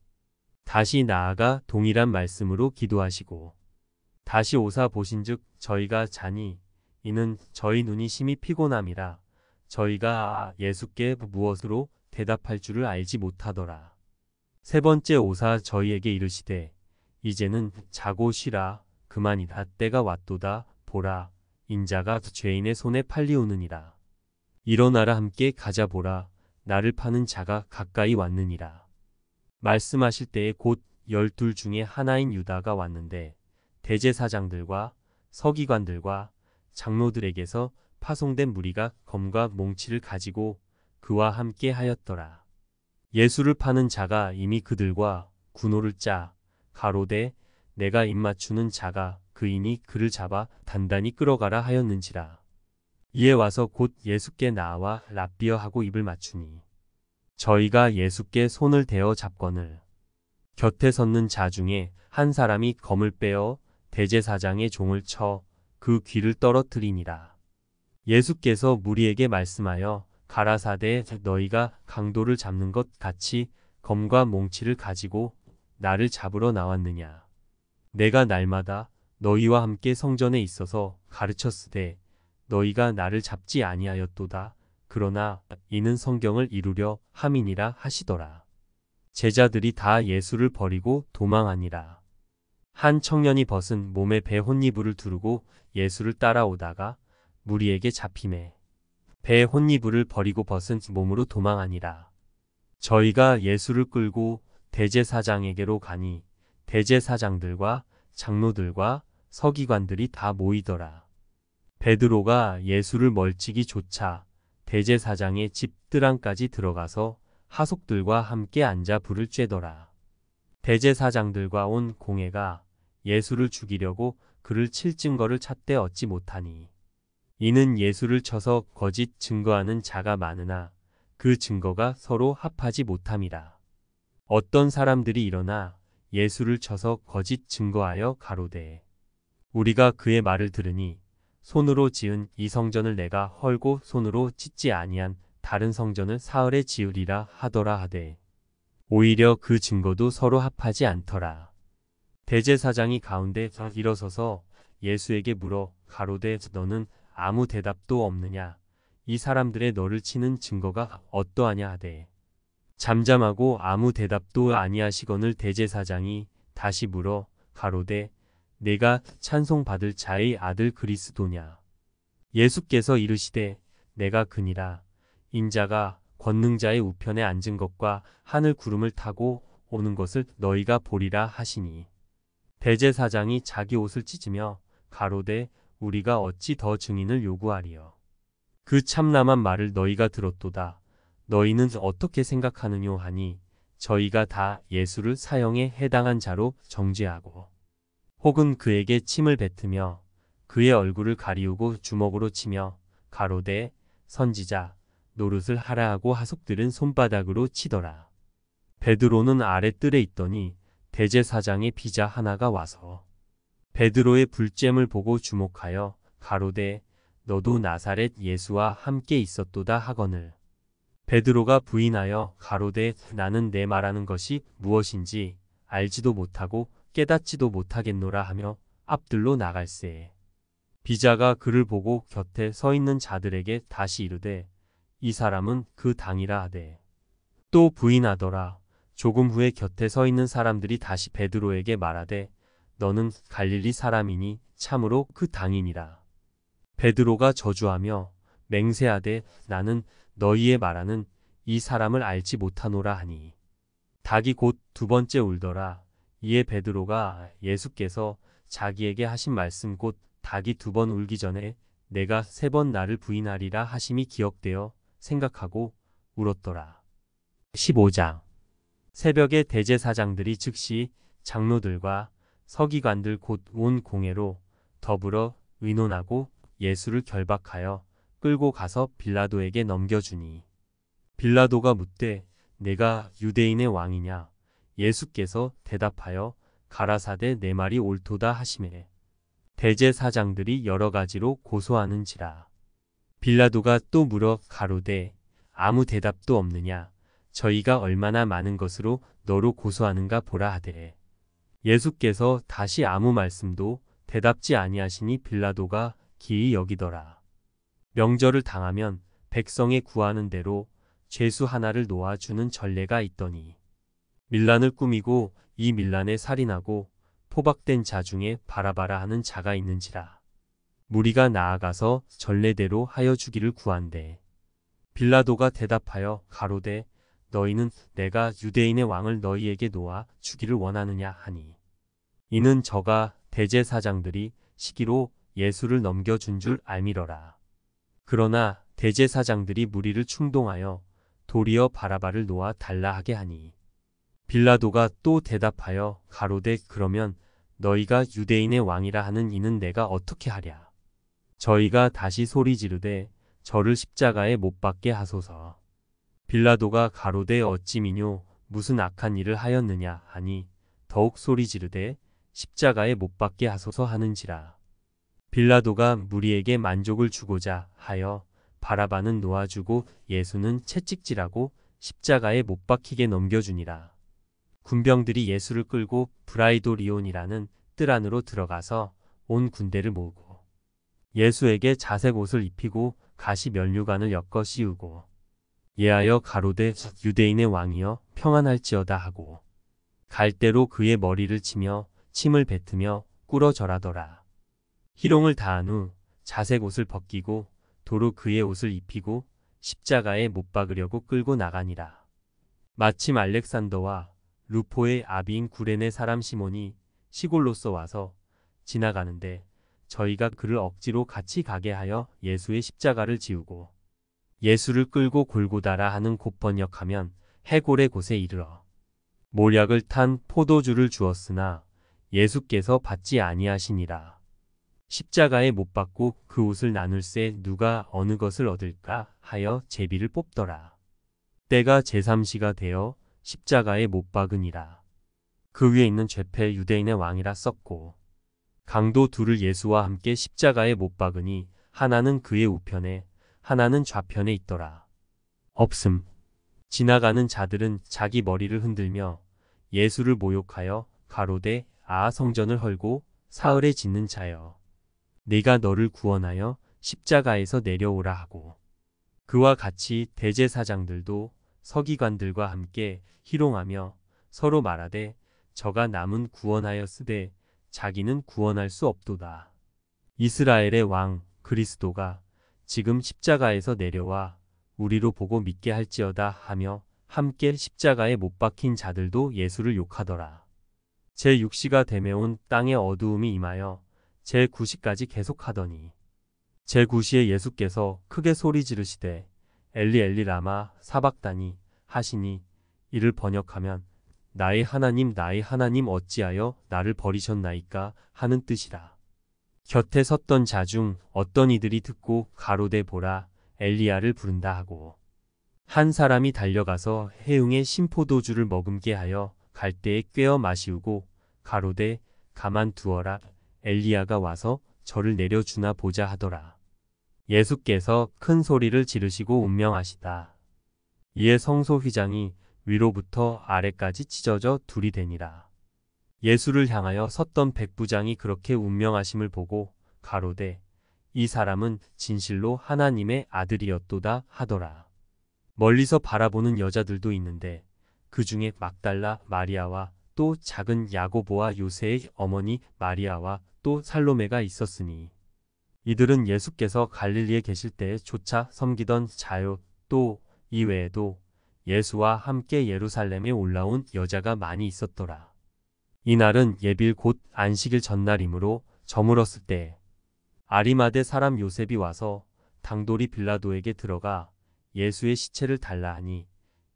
다시 나아가 동일한 말씀으로 기도하시고 다시 오사 보신즉 저희가 자니 이는 저희 눈이 심히 피곤함이라 저희가 예수께 무엇으로 대답할 줄을 알지 못하더라. 3번째 오사 저희에게 이르시되 이제는 자고 쉬라. 그만이다. 때가 왔도다. 보라 인자가 죄인의 손에 팔리오느니라. 일어나라 함께 가자. 보라 나를 파는 자가 가까이 왔느니라. 말씀하실 때에 곧 12 중에 하나인 유다가 왔는데 대제사장들과 서기관들과 장로들에게서 파송된 무리가 검과 몽치를 가지고 그와 함께 하였더라. 예수를 파는 자가 이미 그들과 군호를 짜 가로되 내가 입맞추는 자가 그이니 그를 잡아 단단히 끌어가라 하였는지라. 이에 와서 곧 예수께 나와 랍비어 하고 입을 맞추니 저희가 예수께 손을 대어 잡거늘 곁에 섰는 자 중에 한 사람이 검을 빼어 대제사장의 종을 쳐 그 귀를 떨어뜨리니라. 예수께서 무리에게 말씀하여 가라사대 너희가 강도를 잡는 것 같이 검과 몽치를 가지고 나를 잡으러 나왔느냐. 내가 날마다 너희와 함께 성전에 있어서 가르쳤으되 너희가 나를 잡지 아니하였도다. 그러나 이는 성경을 이루려 함이니라 하시더라. 제자들이 다 예수를 버리고 도망하니라. 한 청년이 벗은 몸에 배 혼니부를 두르고 예수를 따라오다가 무리에게 잡히매 배 혼니부를 버리고 벗은 몸으로 도망하니라. 저희가 예수를 끌고 대제사장에게로 가니 대제사장들과 장로들과 서기관들이 다 모이더라. 베드로가 예수를 멀찍이 쫓아 대제사장의 집 뜰안까지 들어가서 하속들과 함께 앉아 불을 쬐더라. 대제사장들과 온 공회가 예수를 죽이려고 그를 칠 증거를 찾되 얻지 못하니 이는 예수를 쳐서 거짓 증거하는 자가 많으나 그 증거가 서로 합하지 못함이라. 어떤 사람들이 일어나 예수를 쳐서 거짓 증거하여 가로되 우리가 그의 말을 들으니 손으로 지은 이 성전을 내가 헐고 손으로 짓지 아니한 다른 성전을 사흘에 지으리라 하더라 하되 오히려 그 증거도 서로 합하지 않더라. 대제사장이 가운데 일어서서 예수에게 물어 가로되 너는 아무 대답도 없느냐. 이 사람들의 너를 치는 증거가 어떠하냐 하되 잠잠하고 아무 대답도 아니하시거늘 대제사장이 다시 물어 가로되 내가 찬송받을 자의 아들 그리스도냐. 예수께서 이르시되 내가 그니라. 인자가 권능자의 우편에 앉은 것과 하늘 구름을 타고 오는 것을 너희가 보리라 하시니. 대제사장이 자기 옷을 찢으며 가로되 우리가 어찌 더 증인을 요구하리요. 그 참남한 말을 너희가 들었도다. 너희는 어떻게 생각하느뇨 하니 저희가 다 예수를 사형에 해당한 자로 정죄하고 혹은 그에게 침을 뱉으며 그의 얼굴을 가리우고 주먹으로 치며 가로되 선지자 노릇을 하라 하고 하속들은 손바닥으로 치더라. 베드로는 아랫뜰에 있더니 대제사장의 비자 하나가 와서 베드로의 불잼을 보고 주목하여 가로되 너도 나사렛 예수와 함께 있었도다 하거늘. 베드로가 부인하여 가로되 나는 내 말하는 것이 무엇인지 알지도 못하고 깨닫지도 못하겠노라 하며 앞들로 나갈새. 비자가 그를 보고 곁에 서 있는 자들에게 다시 이르되 이 사람은 그 당이라 하되 또 부인하더라. 조금 후에 곁에 서 있는 사람들이 다시 베드로에게 말하되 너는 갈릴리 사람이니 참으로 그 당이니라. 베드로가 저주하며 맹세하되 나는 너희의 말하는 이 사람을 알지 못하노라 하니 닭이 곧 두 번째 울더라. 이에 베드로가 예수께서 자기에게 하신 말씀 곧 닭이 두 번 울기 전에 내가 세 번 나를 부인하리라 하심이 기억되어 생각하고 울었더라. 15장. 새벽에 대제사장들이 즉시 장로들과 서기관들 곧 온 공회로 더불어 의논하고 예수를 결박하여 끌고 가서 빌라도에게 넘겨주니 빌라도가 묻되 내가 유대인의 왕이냐. 예수께서 대답하여 가라사대 내 말이 옳도다 하시매 대제사장들이 여러 가지로 고소하는지라. 빌라도가 또 물어 가로되 아무 대답도 없느냐. 저희가 얼마나 많은 것으로 너로 고소하는가 보라 하되 예수께서 다시 아무 말씀도 대답지 아니하시니 빌라도가 기이 여기더라. 명절을 당하면 백성에 구하는 대로 죄수 하나를 놓아주는 전례가 있더니 밀란을 꾸미고 이 밀란에 살인하고 포박된 자 중에 바라바라 하는 자가 있는지라. 무리가 나아가서 전례대로 하여 주기를 구한대. 빌라도가 대답하여 가로되 너희는 내가 유대인의 왕을 너희에게 놓아 주기를 원하느냐 하니 이는 저가 대제사장들이 시기로 예수를 넘겨준 줄 알미러라. 그러나 대제사장들이 무리를 충동하여 도리어 바라바를 놓아 달라 하게 하니 빌라도가 또 대답하여 가로되 그러면 너희가 유대인의 왕이라 하는 이는 내가 어떻게 하랴. 저희가 다시 소리 지르되 저를 십자가에 못 박게 하소서. 빌라도가 가로되 어찌 미뇨 무슨 악한 일을 하였느냐 하니 더욱 소리 지르되 십자가에 못 박게 하소서 하는지라. 빌라도가 무리에게 만족을 주고자 하여 바라바는 놓아주고 예수는 채찍질하고 십자가에 못 박히게 넘겨주니라. 군병들이 예수를 끌고 브라이도리온이라는 뜰 안으로 들어가서 온 군대를 모으고 예수에게 자색 옷을 입히고 가시 면류관을 엮어 씌우고 예하여 가로되 유대인의 왕이여 평안할지어다 하고 갈대로 그의 머리를 치며 침을 뱉으며 꿇어 절하더라. 희롱을 다한 후 자색 옷을 벗기고 도로 그의 옷을 입히고 십자가에 못 박으려고 끌고 나가니라. 마침 알렉산더와 루포의 아비인 구레네 사람 시몬이 시골로서 와서 지나가는데 저희가 그를 억지로 같이 가게 하여 예수의 십자가를 지우고 예수를 끌고 골고다라 하는 곳 번역하면 해골의 곳에 이르러 몰약을 탄 포도주를 주었으나 예수께서 받지 아니하시니라. 십자가에 못 박고 그 옷을 나눌새 누가 어느 것을 얻을까 하여 제비를 뽑더라. 때가 제3시가 되어 십자가에 못 박으니라. 그 위에 있는 죄패 유대인의 왕이라 썼고 강도 둘을 예수와 함께 십자가에 못 박으니 하나는 그의 우편에 하나는 좌편에 있더라. 없음. 지나가는 자들은 자기 머리를 흔들며 예수를 모욕하여 가로되 아 성전을 헐고 사흘에 짓는 자여 네가 너를 구원하여 십자가에서 내려오라 하고 그와 같이 대제사장들도 서기관들과 함께 희롱하며 서로 말하되 저가 남은 구원하였으되 자기는 구원할 수 없도다. 이스라엘의 왕 그리스도가 지금 십자가에서 내려와 우리로 보고 믿게 할지어다 하며 함께 십자가에 못 박힌 자들도 예수를 욕하더라. 제6시가 되매온 땅에 어두움이 임하여 제9시까지 계속하더니 제9시에 예수께서 크게 소리 지르시되 엘리 엘리 라마 사박다니 하시니 이를 번역하면 나의 하나님 어찌하여 나를 버리셨나이까 하는 뜻이라. 곁에 섰던 자 중 어떤 이들이 듣고 가로되 보라 엘리야를 부른다 하고 한 사람이 달려가서 해웅의 신포도주를 머금게 하여 갈대에 꿰어 마시우고 가로되 가만 두어라 엘리야가 와서 저를 내려주나 보자 하더라. 예수께서 큰 소리를 지르시고 운명하시다. 이에 성소 휘장이 위로부터 아래까지 찢어져 둘이 되니라. 예수를 향하여 섰던 백부장이 그렇게 운명하심을 보고 가로되 이 사람은 진실로 하나님의 아들이었도다 하더라. 멀리서 바라보는 여자들도 있는데 그 중에 막달라 마리아와 또 작은 야고보와 요새의 어머니 마리아와 또 살로메가 있었으니 이들은 예수께서 갈릴리에 계실 때에 조차 섬기던 자요. 또 이외에도 예수와 함께 예루살렘에 올라온 여자가 많이 있었더라. 이날은 예빌 곧 안식일 전날이므로 저물었을 때 아리마대 사람 요셉이 와서 당돌이 빌라도에게 들어가 예수의 시체를 달라 하니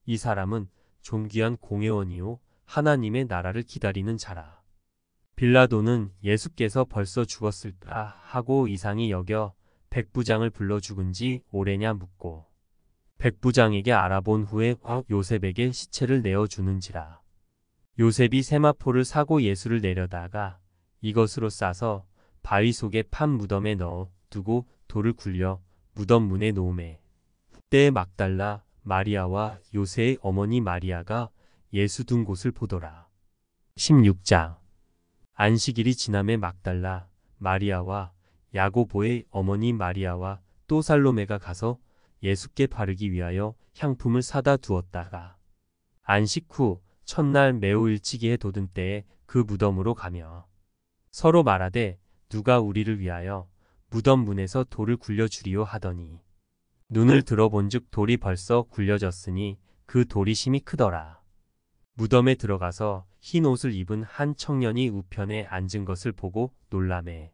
이 사람은 존귀한 공회원이요 하나님의 나라를 기다리는 자라. 빌라도는 예수께서 벌써 죽었을까 하고 이상히 여겨 백부장을 불러 죽은 지 오래냐 묻고 백부장에게 알아본 후에 요셉에게 시체를 내어주는지라. 요셉이 세마포를 사고 예수를 내려다가 이것으로 싸서 바위 속에 판 무덤에 넣어 두고 돌을 굴려 무덤 문에 놓음에 때에 막달라 마리아와 요새의 어머니 마리아가 예수 둔 곳을 보더라. 16장 안식일이 지남에 막달라 마리아와 야고보의 어머니 마리아와 또 살로메가 가서 예수께 바르기 위하여 향품을 사다 두었다가 안식 후 첫날 매우 일찍이에 돋은 때에 그 무덤으로 가며 서로 말하되 누가 우리를 위하여 무덤 문에서 돌을 굴려주리요 하더니 눈을 들어본즉 돌이 벌써 굴려졌으니 그 돌이 심히 크더라. 무덤에 들어가서 흰 옷을 입은 한 청년이 우편에 앉은 것을 보고 놀라매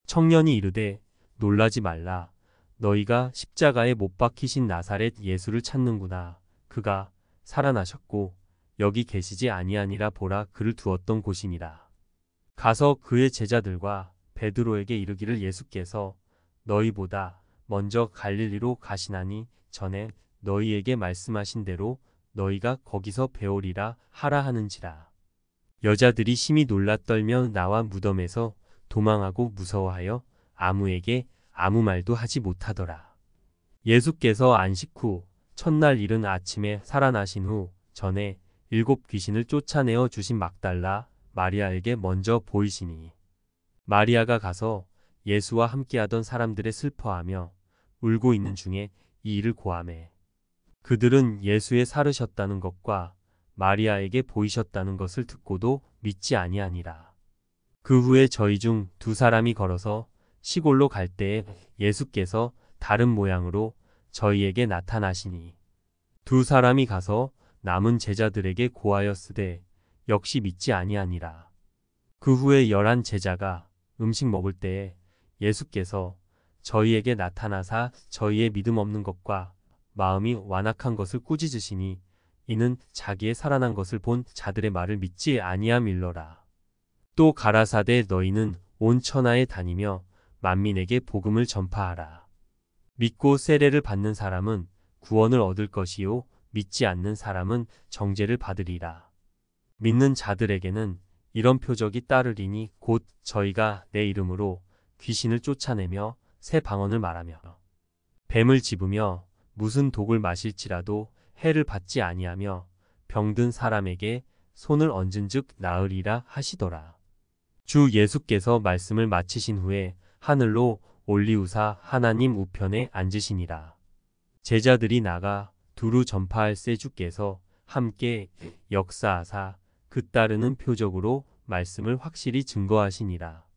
청년이 이르되 놀라지 말라. 너희가 십자가에 못 박히신 나사렛 예수를 찾는구나. 그가 살아나셨고 여기 계시지 아니하니라. 보라 그를 두었던 곳이니라. 가서 그의 제자들과 베드로에게 이르기를 예수께서 너희보다 먼저 갈릴리로 가시나니 전에 너희에게 말씀하신 대로 너희가 거기서 배우리라 하라 하는지라. 여자들이 심히 놀라 떨며 나와 무덤에서 도망하고 무서워하여 아무에게 아무 말도 하지 못하더라. 예수께서 안식 후 첫날 이른 아침에 살아나신 후 전에 7 귀신을 쫓아내어 주신 막달라 마리아에게 먼저 보이시니 마리아가 가서 예수와 함께하던 사람들의 슬퍼하며 울고 있는 중에 이 일을 고하매 그들은 예수의 살으셨다는 것과 마리아에게 보이셨다는 것을 듣고도 믿지 아니하니라. 그 후에 저희 중 2 사람이 걸어서 시골로 갈 때에 예수께서 다른 모양으로 저희에게 나타나시니 2 사람이 가서 남은 제자들에게 고하였으되 역시 믿지 아니하니라. 그 후에 11 제자가 음식 먹을 때에 예수께서 저희에게 나타나사 저희의 믿음 없는 것과 마음이 완악한 것을 꾸짖으시니 이는 자기의 살아난 것을 본 자들의 말을 믿지 아니함일러라. 또 가라사대 너희는 온 천하에 다니며 만민에게 복음을 전파하라. 믿고 세례를 받는 사람은 구원을 얻을 것이요 믿지 않는 사람은 정죄를 받으리라. 믿는 자들에게는 이런 표적이 따르리니 곧 저희가 내 이름으로 귀신을 쫓아내며 새 방언을 말하며 뱀을 집으며 무슨 독을 마실지라도 해를 받지 아니하며 병든 사람에게 손을 얹은즉 나으리라 하시더라. 주 예수께서 말씀을 마치신 후에 하늘로 올리우사 하나님 우편에 앉으시니라. 제자들이 나가 두루 전파할세 주께서 함께 역사하사 그 따르는 표적으로 말씀을 확실히 증거하시니라.